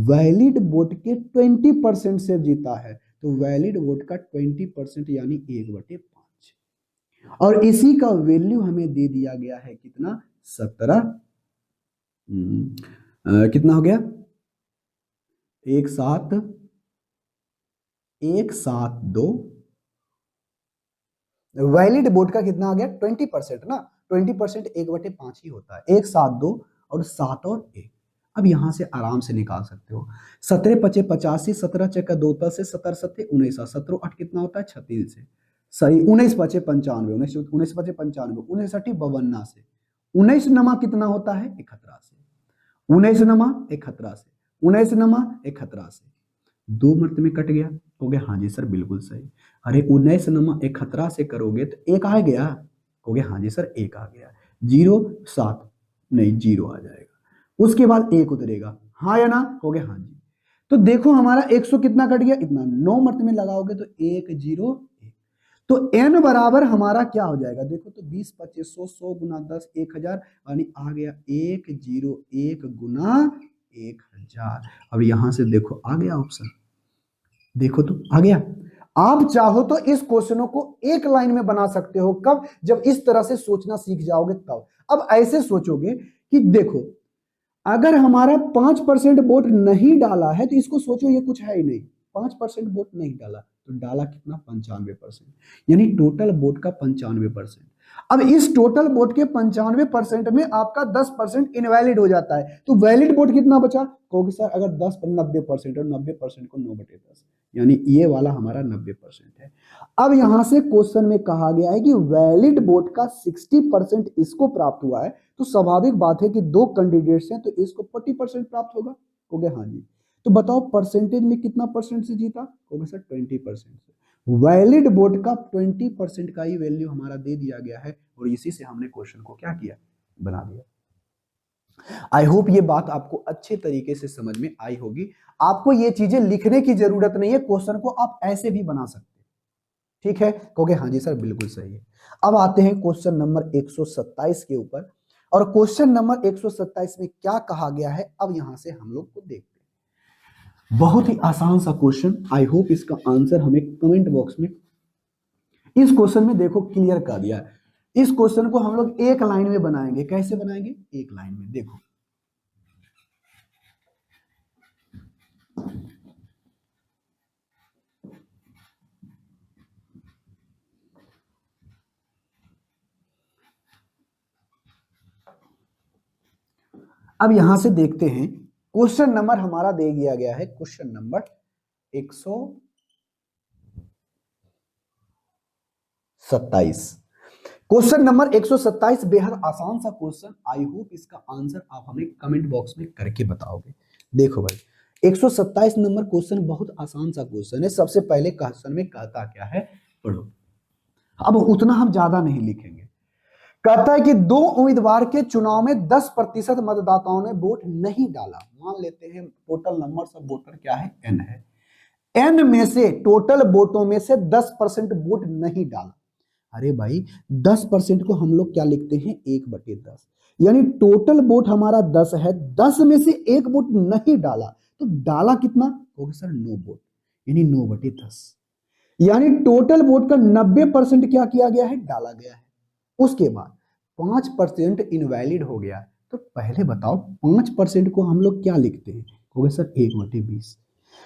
वैलिड वोट के 20% से जीता है, तो वैलिड वोट का 20% यानी 1/5। और इसी का वैल्यू हमें दे दिया गया है कितना? 17। कितना हो गया? 172। वैलिड वोट का कितना आ गया? 20% ना। 20% 1/5 ही होता है। 172 और 7 और 1। अब यहां से आराम से निकाल सकते हो। 17 पचे 85, 17 चक्का 2 से 17 सत्ते 19, 17 8 कितना होता है? 36 से। सही। 19 पचे 95, 19 पचे 95, 19 अठी 52 से। 19 नमा कितना होता है? 71 से। 19 नमा 71 से। 19 नमा 71 से। 2 मर्त में कट गया। हो गया हाँ जी सर बिल्कुल सही। अरे 19 नमा 71 से करोगे तो एक आ गया। हो गया हाँ जी सर एक आ गया। 0 7 नहीं 0 आ जाएगा। उसके बाद एक उतरेगा। हाँ या ना? हो गया हाँ जी। तो देखो हमारा 100 कितना कट गया? इतना। 9 मर्त में लगाओगे तो 1 0 1। तो n बराबर हमारा क्या हो जाएगा? देखो तो 20 25 100 100 गुना 10 1000, यानी आ गया 101 गुना 1000। अब यहां से देखो आ गया ऑप्शन। देखो तो आ गया। आप चाहो तो इस क्वेश्चनों को एक लाइन में बना सकते हो। कब? जब इस तरह से सोचना सीख जाओगे तब। अब ऐसे सोचोगे कि देखो अगर हमारा 5% वोट नहीं डाला है, तो इसको सोचो ये कुछ है ही नहीं। 5% वोट नहीं डाला, तो डाला कितना? 95%। यानी टोटल वोट का 95%। अब इस टोटल वोट के 95% में आपका 10% इनवैलिड हो जाता है, तो वैलिड वोट कितना बचा? कहोगे सर अगर 10 90% और 90% को 9/10, यानी ये वाला हमारा 90% है। अब यहां से क्वेश्चन में कहा गया है कि वैलिड वोट का 60% इसको प्राप्त हुआ है, तो स्वाभाविक बात है कि दो कैंडिडेट्स हैं, तो इसको 40% प्राप्त होगा। हो गया हाँ जी। तो बताओ परसेंटेज में कितना परसेंट से जीता? हो गया सर 20% से। वैलिड वोट का 20% का ही वैल्यू हमारा दे दिया गया है, और इसी से हमने क्वेश्चन को क्या किया? बना दिया। आई होप ये बात आपको अच्छे तरीके से समझ में आई होगी। आपको ये चीजें लिखने की जरूरत नहीं है, क्वेश्चन को आप ऐसे भी बना सकते हैं। ठीक है? कहोगे हाँ जी सर बिल्कुल सही है। अब आते हैं क्वेश्चन नंबर 127 के ऊपर। और क्वेश्चन नंबर 127 में क्या कहा गया है, अब यहां से हम लोग को देखते हैं। बहुत ही आसान सा क्वेश्चन। आई होप इसका आंसर हमें कमेंट बॉक्स में, इस क्वेश्चन में देखो क्लियर कर दिया है। इस क्वेश्चन को हम लोग एक लाइन में बनाएंगे। कैसे बनाएंगे? एक लाइन में। देखो अब यहां से देखते हैं। क्वेश्चन नंबर हमारा दे दिया गया है, क्वेश्चन नंबर 127। क्वेश्चन नंबर 127 बेहद आसान सा क्वेश्चन। आई होप इसका आंसर आप हमें कमेंट बॉक्स में करके बताओगे। देखो भाई 127 नंबर क्वेश्चन बहुत आसान सा क्वेश्चन है। सबसे पहले क्वेश्चन में कहता क्या है, पढ़ो। अब उतना हम ज्यादा नहीं लिखेंगे। कहता है कि दो उम्मीदवार के चुनाव में 10% मतदाताओं ने वोट नहीं डाला। मान लेते हैं टोटल नंबर ऑफ वोटर क्या है? n है। n में से टोटल वोटों में से 10% वोट नहीं डाला। अरे भाई 10% को हम लोग क्या लिखते हैं? 1/10। यानी टोटल वोट हमारा 10 है, 10 में से एक वोट नहीं डाला, तो डाला कितना होगा सर 9 वोट, यानी 9/10, यानी टोटल वोट का 90% क्या किया गया है, डाला गया है। उसके बाद 5% इनवैलिड हो गया। तो पहले बताओ 5% को हम लोग क्या लिखते हैं, होगा सर 1/20,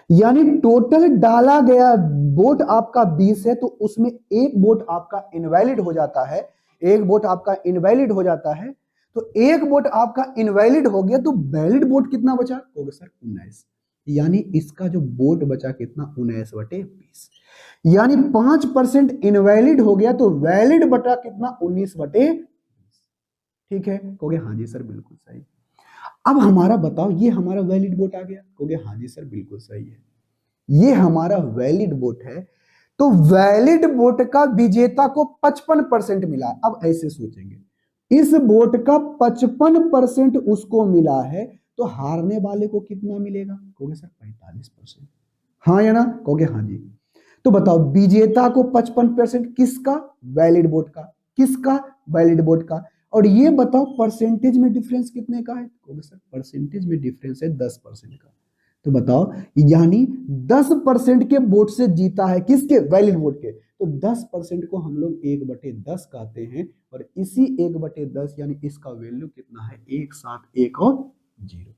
यानी टोटल डाला गया वोट आपका 20 है, तो उसमें एक वोट आपका इनवैलिड हो जाता है, एक वोट आपका इनवैलिड हो जाता है। तो एक वोट आपका इनवैलिड हो गया, तो वैलिड वोट कितना बचा, होगा सर 19, यानी इसका जो वोट बचा कितना 19/20, यानी 5% इनवैलिड हो गया, तो वैलिड बटा कितना 19/20। ठीक है, कहोगे हाँ जी सर बिल्कुल सही। अब हमारा बताओ, ये हमारा वैलिड वोट आ गया, कहोगे हाँ जी सर बिल्कुल सही है, ये हमारा वैलिड वोट है। तो वैलिड वोट का विजेता को 55% मिला। अब ऐसे सोचेंगे, इस वोट का 55% उसको मिला है, तो हारने वाले को कितना मिलेगा, कहोगे सर 45%। हाँ या ना, कहोगे हाँ जी। तो बताओ विजेता को 55% किसका, वैलिड वोट का, किसका, वैलिड वोट का। और ये बताओ परसेंटेज में डिफरेंस कितने का है, कहोगे सर परसेंटेज में डिफरेंस है 10% का। तो बताओ, यानी 10% के वोट से जीता है, किसके, वैलिड वोट के। तो 10% को हम लोग 1/10 कहते हैं, और इसी 1/10 यानी इसका वैल्यू कितना है, 1 7 1 और 0।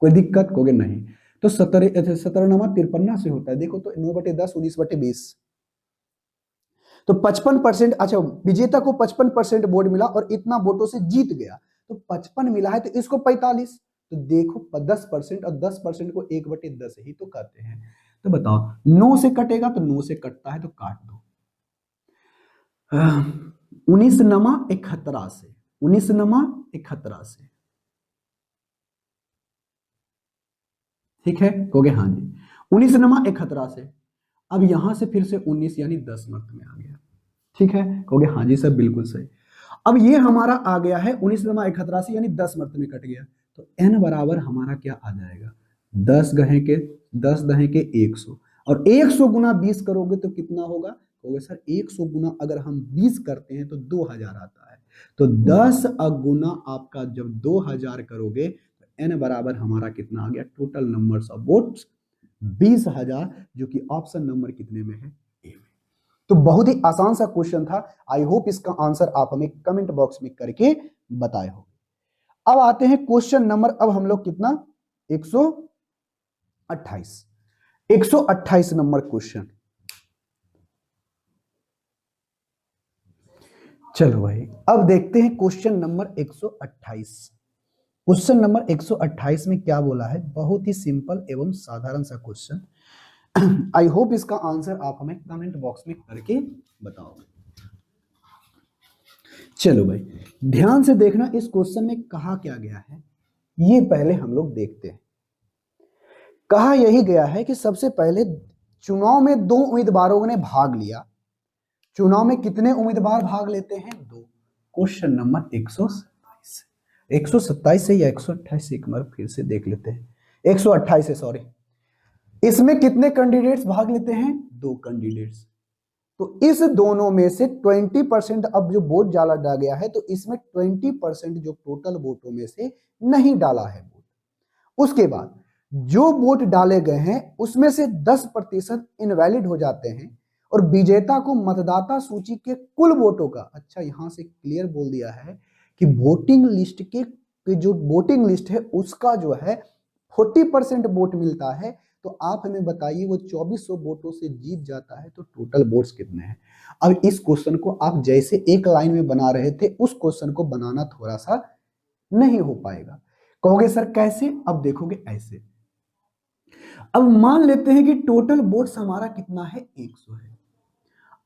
कोई दिक्कत, कहोगे नहीं। तो 17 नमा 53 से होता है, देखो तो 9/10 19/20। तो 55%, अच्छा विजेता को 55% वोट मिला और इतना वोटों से जीत गया, तो 55 मिला है, तो इसको 45। तो देखो 10% और 10% को 1/10 ही तो कहते हैं। तो बताओ 9 से कटेगा, तो 9 से कटता है तो काट दो। 19 नमा 71 से, 19 नमा 71 से, ठीक है, कहोगे हाँ जी। 19 नमा 71 से, अब यहां से फिर से 19 यानी 10 मर्त में आ गया, ठीक है, कहोगे हाँ जी सर बिल्कुल सही। अब ये हमारा आ गया है 19 × 81 यानी 10 मर्त में कट गया, तो n बराबर हमारा क्या आ जाएगा, 10 × 100, और 100 × 20 करोगे तो कितना होगा, कहोगे सर 100 गुना अगर हम 20 करते हैं तो 2000 आता है। तो 10 गुना आपका जब 2000 करोगे तो n बराबर हमारा कितना आ गया, टोटल नंबर्स ऑफ वोट्स 20,000, जो कि ऑप्शन नंबर कितने में है, ए में। तो बहुत ही आसान सा क्वेश्चन था। आई होप इसका आंसर आप हमें कमेंट बॉक्स में करके बताए हो। अब आते हैं क्वेश्चन नंबर, अब हम लोग कितना 128, 128 नंबर क्वेश्चन। चलो भाई अब देखते हैं क्वेश्चन नंबर 128। क्वेश्चन नंबर 128 में क्या बोला है, बहुत ही सिंपल एवं साधारण सा क्वेश्चन। आई होप इसका आंसर आप हमें कमेंट बॉक्स में करके बताओगे। चलो भाई ध्यान से देखना, इस क्वेश्चन में कहा क्या गया है ये पहले हम लोग देखते हैं। कहा यही गया है कि सबसे पहले चुनाव में 2 उम्मीदवारों ने भाग लिया। चुनाव में कितने उम्मीदवार भाग लेते हैं, 2। क्वेश्चन नंबर 127, 127 से या 128 से एक बार फिर से देख लेते हैं, 128 से सॉरी। इसमें कितने कैंडिडेट्स भाग लेते हैं, 2 कैंडिडेट्स। तो इस दोनों में से 20% अब जो वोट डाला गया है, तो इसमें 20% जो टोटल वोटों में से नहीं डाला है वोट। उसके बाद जो वोट डाले गए हैं उसमें से 10% इनवैलिड हो जाते हैं, और विजेता को मतदाता सूची के कुल वोटों का, अच्छा यहां से क्लियर बोल दिया है कि वोटिंग लिस्ट के जो वोटिंग लिस्ट है उसका जो है 40% वोट मिलता है। तो आप हमें बताइए वो 2400 वोटों से जीत जाता है, तो टोटल वोट्स कितने हैं। अब इस क्वेश्चन को आप जैसे एक लाइन में बना रहे थे, उस क्वेश्चन को बनाना थोड़ा सा नहीं हो पाएगा। कहोगे सर कैसे, अब देखोगे ऐसे। अब मान लेते हैं कि टोटल वोट्स हमारा कितना है, 100 है।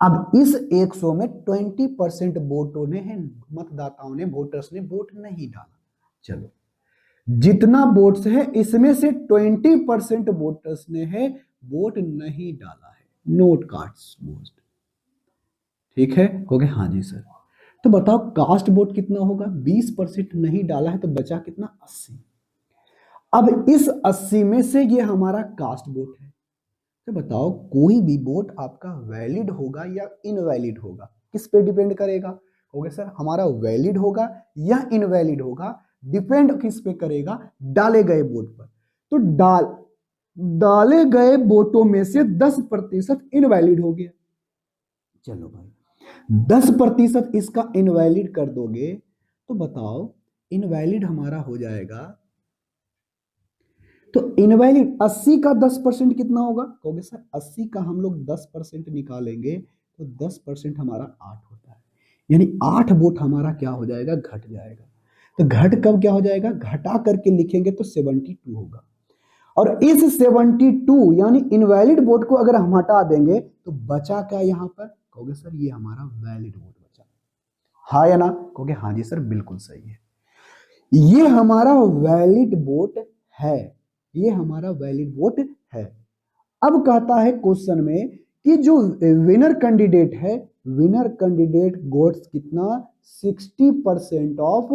अब इस 100 में 20% वोटों ने है, मतदाताओं ने, वोटर्स ने वोट नहीं डाला। चलो जितना वोट्स है इसमें से 20% वोटर्स ने है वोट नहीं डाला है, नोट कास्ट वोट, ठीक है, कहोगे हाँ जी सर। तो बताओ कास्ट वोट कितना होगा, 20% नहीं डाला है, तो बचा कितना, 80। अब इस 80 में से ये हमारा कास्ट वोट है। तो बताओ कोई भी वोट आपका वैलिड होगा या इनवैलिड होगा, किस पे डिपेंड करेगा, कहोगे सर हमारा वैलिड होगा या इनवैलिड होगा, डिपेंड किस पे करेगा, डाले गए वोट पर। तो डाले गए वोटों में से 10% इनवैलिड हो गया। चलो भाई 10% इसका इनवैलिड कर दोगे तो बताओ इनवैलिड हमारा हो जाएगा, तो इनवैलिड 80 का 10% कितना होगा? कहोगे सर 80 का हम लोग 10% निकालेंगे तो 10% हमारा 8 होता है, यानी 8 वोट हमारा क्या हो जाएगा? घट जाएगा। तो घट कब क्या हो जाएगा? घटा करके लिखेंगे तो 72 होगा। और इस 72 यानी इनवैलिड वोट को अगर हम हटा देंगे तो बचा क्या यहाँ पर? कहोगे सर ये हमारा वैलिड वोट बचा। हाँ या ना? कहोगे हाँ जी सर बिल्कुल सही है, ये हमारा वैलिड वोट है, ये हमारा वैलिड वोट है। अब कहता है क्वेश्चन में कि जो विनर कैंडिडेट है, विनर कैंडिडेट गोट्स कितना? 60% ऑफ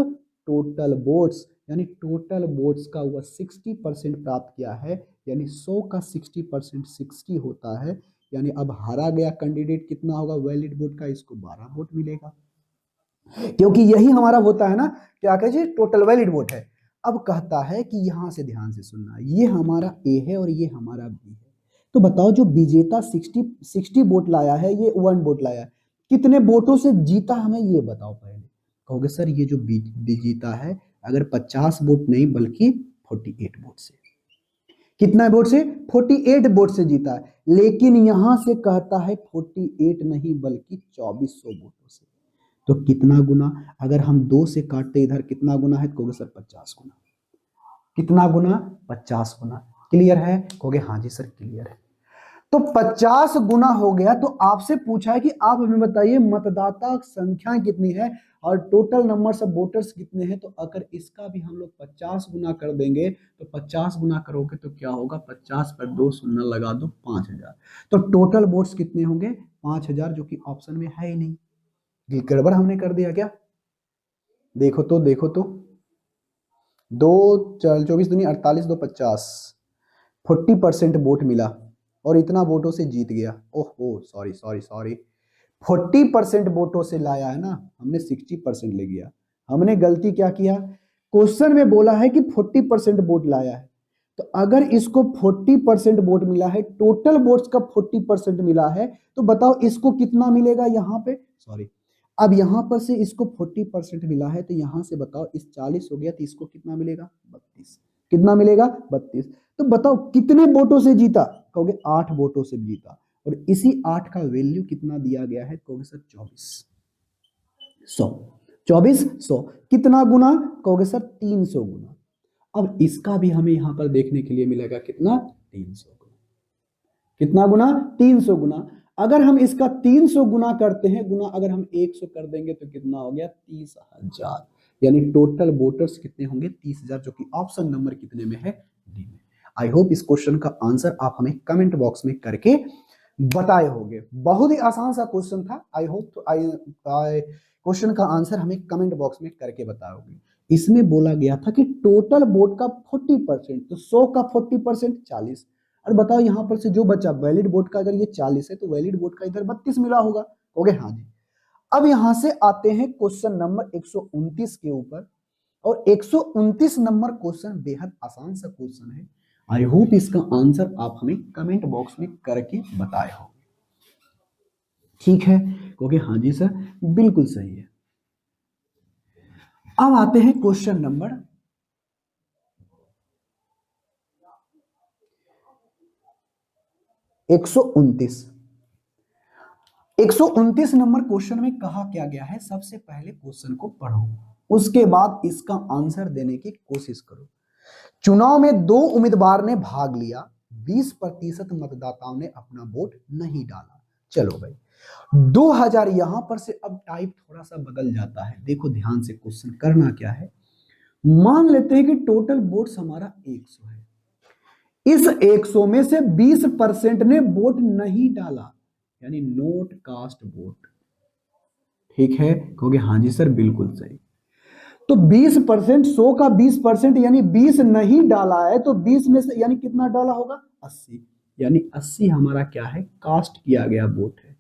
टोटल वोट्स, यानी टोटल वोट्स का वह 60% प्राप्त किया है, यानी 100 का 60% 60 होता है, यानी अब हारा गया कैंडिडेट कितना होगा वैलिड वोट का? इसको 12 वोट मिलेगा, क्योंकि यही हमारा होता है ना क्या कहे टोटल वैलिड वोट है। अब कहता है कि यहां से ध्यान से सुनना, ये हमारा ए है और ये हमारा बी है, तो बताओ जो विजेता 60 वोट लाया है, ये 1 वोट लाया है, कितने वोटों से जीता हमें ये बताओ पहले। कहोगे सर ये जो विजेता है अगर 50 वोट नहीं बल्कि 48 वोट से, कितना वोट से? 48 वोट से जीता है, लेकिन यहां से कहता है 48 नहीं बल्कि 2400 वोटों से। तो कितना गुना? अगर हम 2 से काटते इधर कितना गुना है? कहोगे सर 50 गुना। कितना गुना? 50 गुना। क्लियर है? कहोगे हाँ जी सर क्लियर है। तो 50 गुना हो गया। तो आपसे पूछा है कि आप हमें बताइए मतदाता संख्या कितनी है और टोटल नंबर ऑफ वोटर्स कितने हैं। तो अगर इसका भी हम लोग 50 गुना कर देंगे तो 50 गुना करोगे तो क्या होगा? 50 पर 2 शून्य लगा दो 5000। तो टोटल वोट्स कितने होंगे? 5000, जो कि ऑप्शन में है ही नहीं। ये गड़बड़ हमने कर दिया क्या? देखो तो देखो तो, 2 24 दूनी 48 2 50, 40% वोट मिला और इतना वोटों से जीत गया। ओहो सॉरी सॉरी सॉरी, 40% वोटों से लाया है ना, हमने 60% ले गया। हमने गलती क्या किया? क्वेश्चन में बोला है कि 40% वोट लाया है, तो अगर इसको 40% वोट मिला है, टोटल वोट्स का 40% मिला है, तो बताओ इसको कितना मिलेगा यहाँ पे? सॉरी, अब यहां पर से इसको 40% मिला है, तो यहां से बताओ इस 40 हो गया तो इसको कितना मिलेगा? 32। कितना मिलेगा? 32। तो बताओ कितने वोटों से जीता? कहोगे 8 वोटों से जीता। और इसी 8 का वैल्यू कितना दिया गया है? कहोगे सर 2400। 2400 कितना गुना? कहोगे सर 300 गुना। अब इसका भी हमें यहां पर देखने के लिए मिलेगा कितना? 300 गुना। कितना गुना? 300 गुना। अगर हम इसका 300 गुना करते हैं, गुना अगर हम 100 कर देंगे तो कितना हो गया? 30,000, यानी टोटल वोटर्स कितने होंगे? 30,000, जो कि ऑप्शन नंबर कितने में है? डी में। आई होप इस क्वेश्चन का आंसर आप हमें कमेंट बॉक्स में करके बताए होंगे। बहुत ही आसान सा क्वेश्चन था। आई होप तो आई क्वेश्चन का आंसर हमें कमेंट बॉक्स में करके बताओगे। इसमें बोला गया था कि टोटल वोट का 40%, तो 100 का 40% 40। और बताओ यहां पर से जो बचा वैलिड वोट का, अगर ये 40 है तो वैलिड वोट का इधर 32 मिला होगा। हो गए हाँ जी। अब यहां से आते हैं क्वेश्चन नंबर 129 के ऊपर, और 129 नंबर क्वेश्चन बेहद आसान सा क्वेश्चन है। आई होप इसका आंसर आप हमें कमेंट बॉक्स में करके बताए हो। ठीक है, क्योंकि हाँ जी सर बिल्कुल सही है। अब आते हैं क्वेश्चन नंबर 129। 129 नंबर क्वेश्चन में कहा क्या गया है? सबसे पहले क्वेश्चन को पढ़ो, उसके बाद इसका आंसर देने की कोशिश करो। चुनाव में 2 उम्मीदवार ने भाग लिया, 20% मतदाताओं ने अपना वोट नहीं डाला। चलो भाई 2000, यहां पर से अब टाइप थोड़ा सा बदल जाता है। देखो ध्यान से क्वेश्चन करना क्या है। मान लेते हैं कि टोटल वोट्स हमारा 100 है, इस 100 में से 20% ने वोट नहीं डाला, यानी नोट कास्ट वोट। ठीक है, कहोगे हाँ जी सर बिल्कुल सही। तो 20%, 100 का 20% यानी 20 नहीं डाला है, तो 20 में से यानी कितना डाला होगा? 80, यानी 80 हमारा क्या है? कास्ट किया गया वोट है।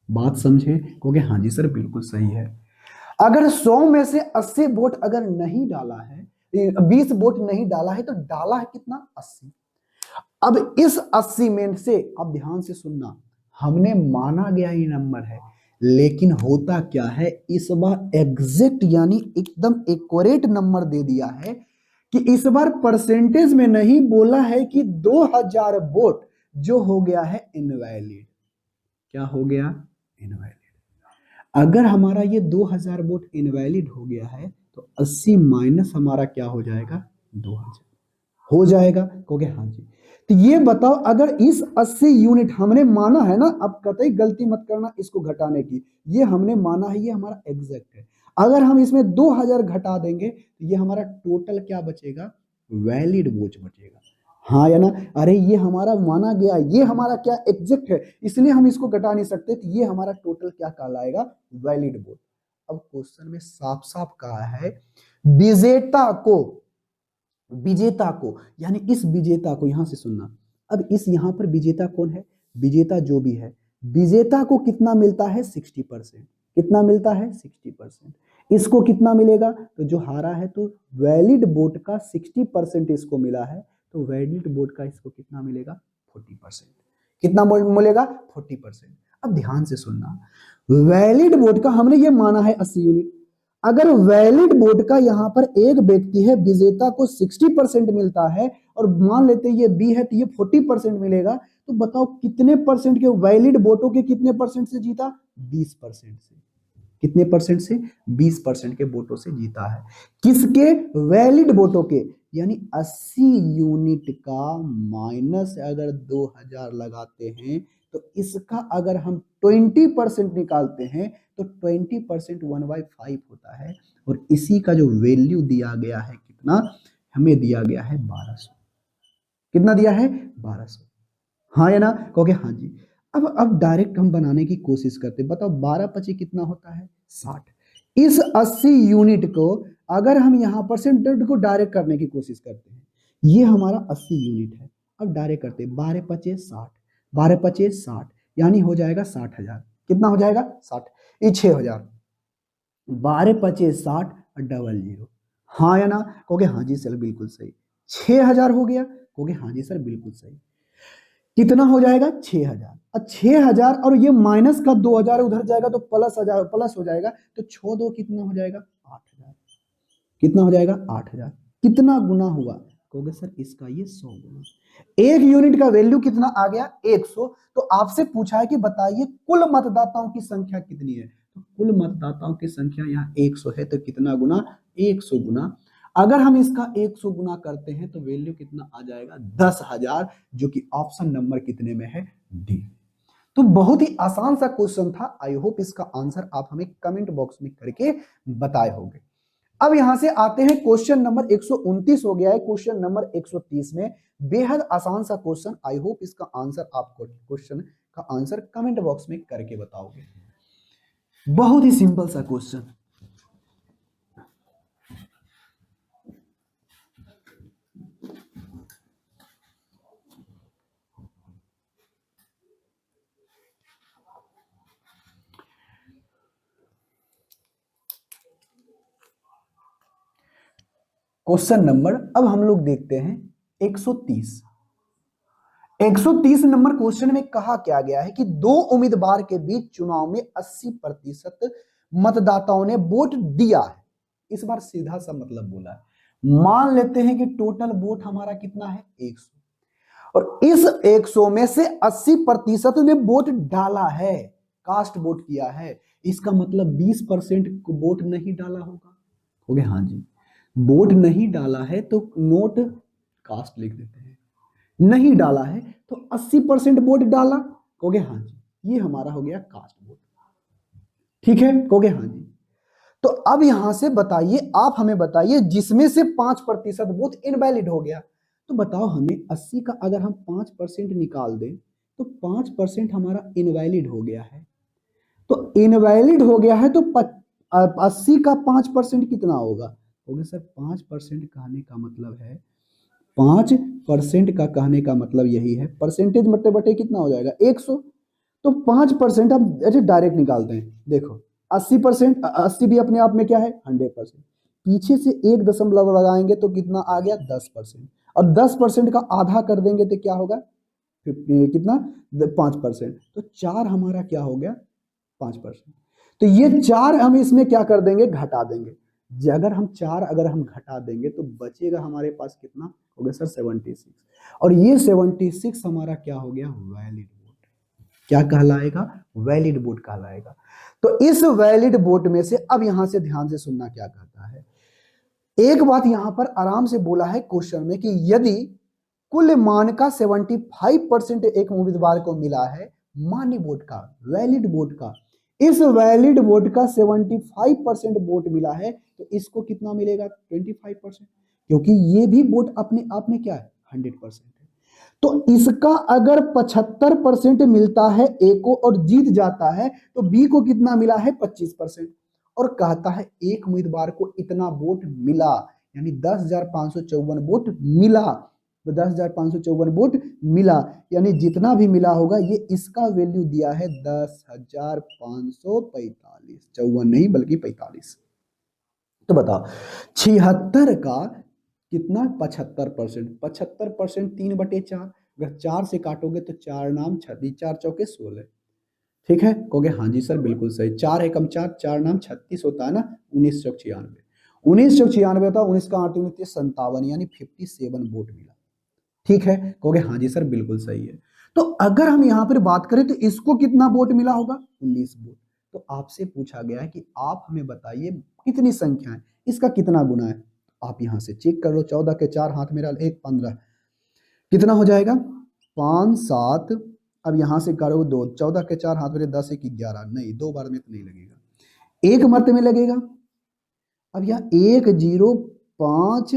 बात समझे? कहोगे हाँ जी सर बिल्कुल सही है। अगर 100 में से 80 वोट अगर नहीं डाला है, 20 वोट नहीं डाला है, तो डाला है कितना? 80। अब इस 80 में से, अब ध्यान से सुनना, हमने माना गया ये नंबर है, लेकिन होता क्या है, इस बार एग्जैक्ट यानी एकदम एक्यूरेट नंबर दे दिया है कि इस बार परसेंटेज में नहीं बोला है कि 2000 वोट जो हो गया है इनवैलिड। क्या हो गया? इनवैलिड। अगर हमारा ये 2000 वोट इनवैलिड हो गया है तो 80 माइनस हमारा क्या हो जाएगा? 2000 हो जाएगा। कहोगे हाँ जी। तो ये बताओ, अगर इस 80 यूनिट हमने माना है ना, अब कतई गलती मत करना इसको घटाने की, ये हमने माना है, ये हमारा एग्जैक्ट है। अगर हम इसमें 2000 घटा देंगे तो ये हमारा टोटल क्या बचेगा? वैलिड वोट बचेगा। हाँ या ना? अरे ये हमारा माना गया, ये हमारा क्या एग्जैक्ट है, इसलिए हम इसको घटा नहीं सकते, तो ये हमारा टोटल क्या कहलाएगा? Valid vote. अब क्वेश्चन में साफ साफ कहा है विजेता को, विजेता को यानी इस विजेता को, यहां से सुनना, अब इस यहां पर विजेता कौन है? विजेता जो भी है, विजेता को कितना मिलता है? 60%। कितना मिलता है? 60%। इसको कितना मिलेगा? तो जो हारा है, तो वैलिड वोट का 60% इसको मिला है, तो वैलिड वोट का इसको कितना मिलेगा? 40%। कितना मिलेगा? 40%। अब ध्यान से सुनना, वैलिड वोट का हमने ये माना है 80 यूनिट। अगर वैलिड वोट का यहां पर एक व्यक्ति है, विजेता को 60% मिलता है, और मान लेते हैं ये बी है तो ये 40% मिलेगा, तो बताओ कितने परसेंट के वैलिड वोटों के कितने परसेंट से जीता? 20% से। कितने परसेंट से? 20% के वोटों से जीता है। किसके? वैलिड वोटों के। यानी 80 यूनिट का माइनस अगर 2000 लगाते हैं तो इसका अगर हम 20% निकालते हैं तो 20% 1/5 होता है, और इसी का जो वैल्यू दिया गया है कितना? हमें दिया गया है 1200। कितना दिया है? 1200। हाँ या ना? कहोगे हाँ जी। अब डायरेक्ट हम बनाने की कोशिश करते हैं। बताओ 12 पचे कितना होता है? 60। इस 80 यूनिट को अगर हम यहां परसेंटेज को डायरेक्ट करने की कोशिश करते हैं, ये हमारा 80 यूनिट है। अब डायरेक्ट करते हैं, 12 पचे 60, 12 पचे 60, यानी हो जाएगा 60,000। कितना हो जाएगा? 60। ये 6000, 12 पचे 60 और डबल जीरो। हाँ या ना? कहोगे हाँ जी सर बिल्कुल सही। 6000 हो गया। कहोगे हाँ जी सर बिल्कुल सही। कितना हो जाएगा? 6000। अब 6000 और ये माइनस का 2000 उधर जाएगा तो प्लस हजार प्लस हो जाएगा, तो 6 दो कितना हो जाएगा? 8000। कितना हो जाएगा? 8000। कितना गुना हुआ? कहोगे सर इसका ये 100 गुना। एक यूनिट का वैल्यू कितना आ गया? 100। तो आपसे पूछा है कि बताइए कुल मतदाताओं की संख्या कितनी है, तो कुल मतदाताओं की संख्या यहाँ 100 है, तो कितना गुना? 100 गुना। अगर हम इसका 100 गुना करते हैं तो वैल्यू कितना आ जाएगा? 10,000, जो कि ऑप्शन नंबर कितने में है? डी। तो बहुत ही आसान सा क्वेश्चन था। आई होप इसका आंसर आप हमें कमेंट बॉक्स में करके बताए होंगे। अब यहां से आते हैं क्वेश्चन नंबर 129 हो गया है, क्वेश्चन नंबर 130 में बेहद आसान सा क्वेश्चन। आई होप इसका आंसर आपको क्वेश्चन का आंसर कमेंट बॉक्स में करके बताओगे। बहुत ही सिंपल सा क्वेश्चन। क्वेश्चन नंबर अब हम लोग देखते हैं 130। 130 नंबर क्वेश्चन में कहा क्या गया है कि दो उम्मीदवार के बीच चुनाव में 80% मतदाताओं ने वोट दिया है। इस बार सीधा सा मतलब बोला है। मान लेते हैं कि टोटल वोट हमारा कितना है? 100, और इस 100 में से 80% ने वोट डाला है, कास्ट वोट किया है। इसका मतलब 20% वोट नहीं डाला होगा। हो गया? हाँ जी। वोट नहीं डाला है तो नोट कास्ट लिख देते हैं, नहीं डाला है तो 80% वोट डाला। कहोगे हाँ जी, ये हमारा हो गया कास्ट वोट। ठीक है? कहोगे हाँ जी। तो अब यहां से बताइए, आप हमें बताइए, जिसमें से 5% वोट इनवैलिड हो गया, तो बताओ हमें 80 का अगर हम 5% निकाल दें तो 5% हमारा इनवैलिड हो गया है। तो इनवैलिड हो गया है तो 80 का 5% कितना होगा? होगा सर 5% कहने का मतलब है, 5% का कहने का मतलब यही है, परसेंटेज मट्टे बटे कितना हो जाएगा? 100। तो 5% हम ऐसे डायरेक्ट निकालते हैं। देखो 80%, 80 भी अपने आप में क्या है? 100%। पीछे से एक दशमलव लगाएंगे तो कितना आ गया? 10%। और 10% का आधा कर देंगे तो क्या होगा, कितना, 5%। तो 4 हमारा क्या हो गया, 5%। तो ये 4 हम इसमें क्या कर देंगे, घटा देंगे। अगर हम 4 अगर हम घटा देंगे तो बचेगा हमारे पास कितना हो गया सर, 76। और ये 76 हमारा क्या हो गया, वैलिड वोट। क्या कहलाएगा, वैलिड वोट कहलाएगा। तो इस वैलिड वोट में से अब यहां से ध्यान से सुनना क्या कहता है। एक बात यहां पर आराम से बोला है क्वेश्चन में कि यदि कुल मान का 75% एक उम्मीदवार को मिला है, मान्य वोट का, वैलिड वोट का, इस वैलिड वोट का 75% वोट मिला है, तो इसको कितना मिलेगा, 25%, क्योंकि ये भी वोट अपने आप में क्या है, 100% है। तो इसका अगर 75% मिलता है ए को और जीत जाता है, तो बी को कितना मिला है, 25%। और कहता है एक उम्मीदवार को इतना वोट मिला, यानी 10,554 वोट मिला। तो 10,554 वोट मिला, यानी जितना भी मिला होगा ये इसका वैल्यू दिया है 10,545, 54 नहीं बल्कि 45। तो बताओ 76 का कितना, 75%, 75% 3/4, अगर 4 से काटोगे तो 4 नाम 36, 4 चौके 16। ठीक है, कहोगे हाँ जी सर बिल्कुल सही, 4 एकम 4, 4 नाम 36 होता है ना, 1996, 1996 होता है, 19 का 8 19 57, यानी 57 वोट मिला। ठीक है, कहोगे हाँ जी सर बिल्कुल सही है। तो अगर हम यहां पर बात करें तो इसको कितना वोट मिला होगा, 19 वोट। तो आपसे पूछा गया है कि आप हमें बताइए कितनी संख्या है, इसका कितना गुना है। आप यहां से चेक कर लो, 14 के 4 हाथ मेरा 1, 15, कितना हो जाएगा, 5 7। अब यहां से करो 2, 14 के 4 हाथ मेरे 10 1 11, नहीं 2 बार में तो नहीं लगेगा, एक मर्ते में लगेगा। अब यहाँ 1 0 5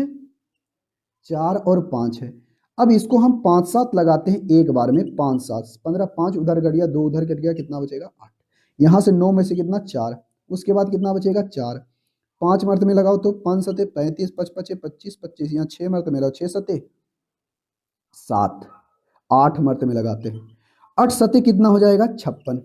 4 और 5 है। अब इसको हम 5 7 लगाते हैं एक बार में, 5 7 15, 5 उधर कट गया, 2 उधर कट गया, कितना बचेगा 8। यहां से 9 में से कितना 4, उसके बाद कितना बचेगा 4, 5 मर्त में लगाओ तो 5 सते 35, 5 5 25 25, यहाँ 6 मर्त में लगाओ, 6 सते 7, 8 मर्त में लगाते हैं, 8 सते कितना हो जाएगा 56,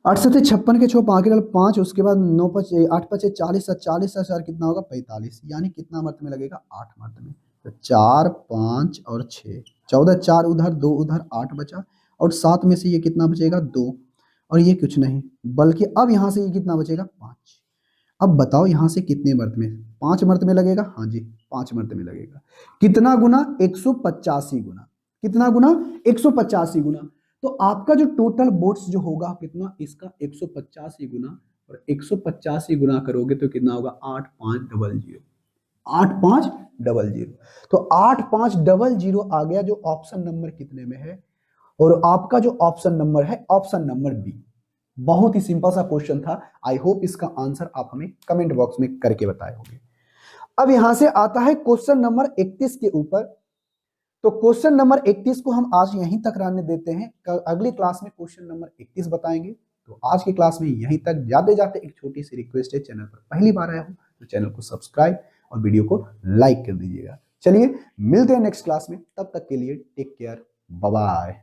8 सते 56 के 6 आगे 5, उसके बाद 9 5 8 5 40, 40 4 कितना होगा 45, यानी कितना मर्त में लगेगा 8 मर्त में। तो 4 5 और 6, 14, 4 उधर 2 उधर, 8 बचा, और 7 में से ये कितना बचेगा 2, और ये कुछ नहीं बल्कि अब यहां से ये कितना बचेगा 5। अब बताओ यहां से कितने मर्त में, 5 मर्त में लगेगा, हाँ जी 5 मर्त में लगेगा। कितना गुना, 185 गुना, कितना गुना 185 गुना। तो आपका जो टोटल वोट्स जो होगा कितना, इसका 185 गुना, और 185 गुना करोगे तो कितना होगा 8500, 8500। तो 8500 आ गया, जो ऑप्शन नंबर कितने में है, और आपका जो ऑप्शन नंबर है ऑप्शन नंबर बी। बहुत ही सिंपल सा क्वेश्चन था। आई होप इसका आंसर आप हमें कमेंट बॉक्स में करके बताए होंगे। अब यहां से आता है क्वेश्चन नंबर 31 के ऊपर। तो क्वेश्चन नंबर 31 को हम आज यहीं तक रहने देते हैं, अगली क्लास में क्वेश्चन नंबर 31 बताएंगे। तो आज की क्लास में यहीं तक, जाते जाते एक छोटी सी रिक्वेस्ट है, चैनल पर पहली बार आया हो तो चैनल को सब्सक्राइब और वीडियो को लाइक कर दीजिएगा। चलिए मिलते हैं नेक्स्ट क्लास में, तब तक के लिए टेक केयर, बाय बाय।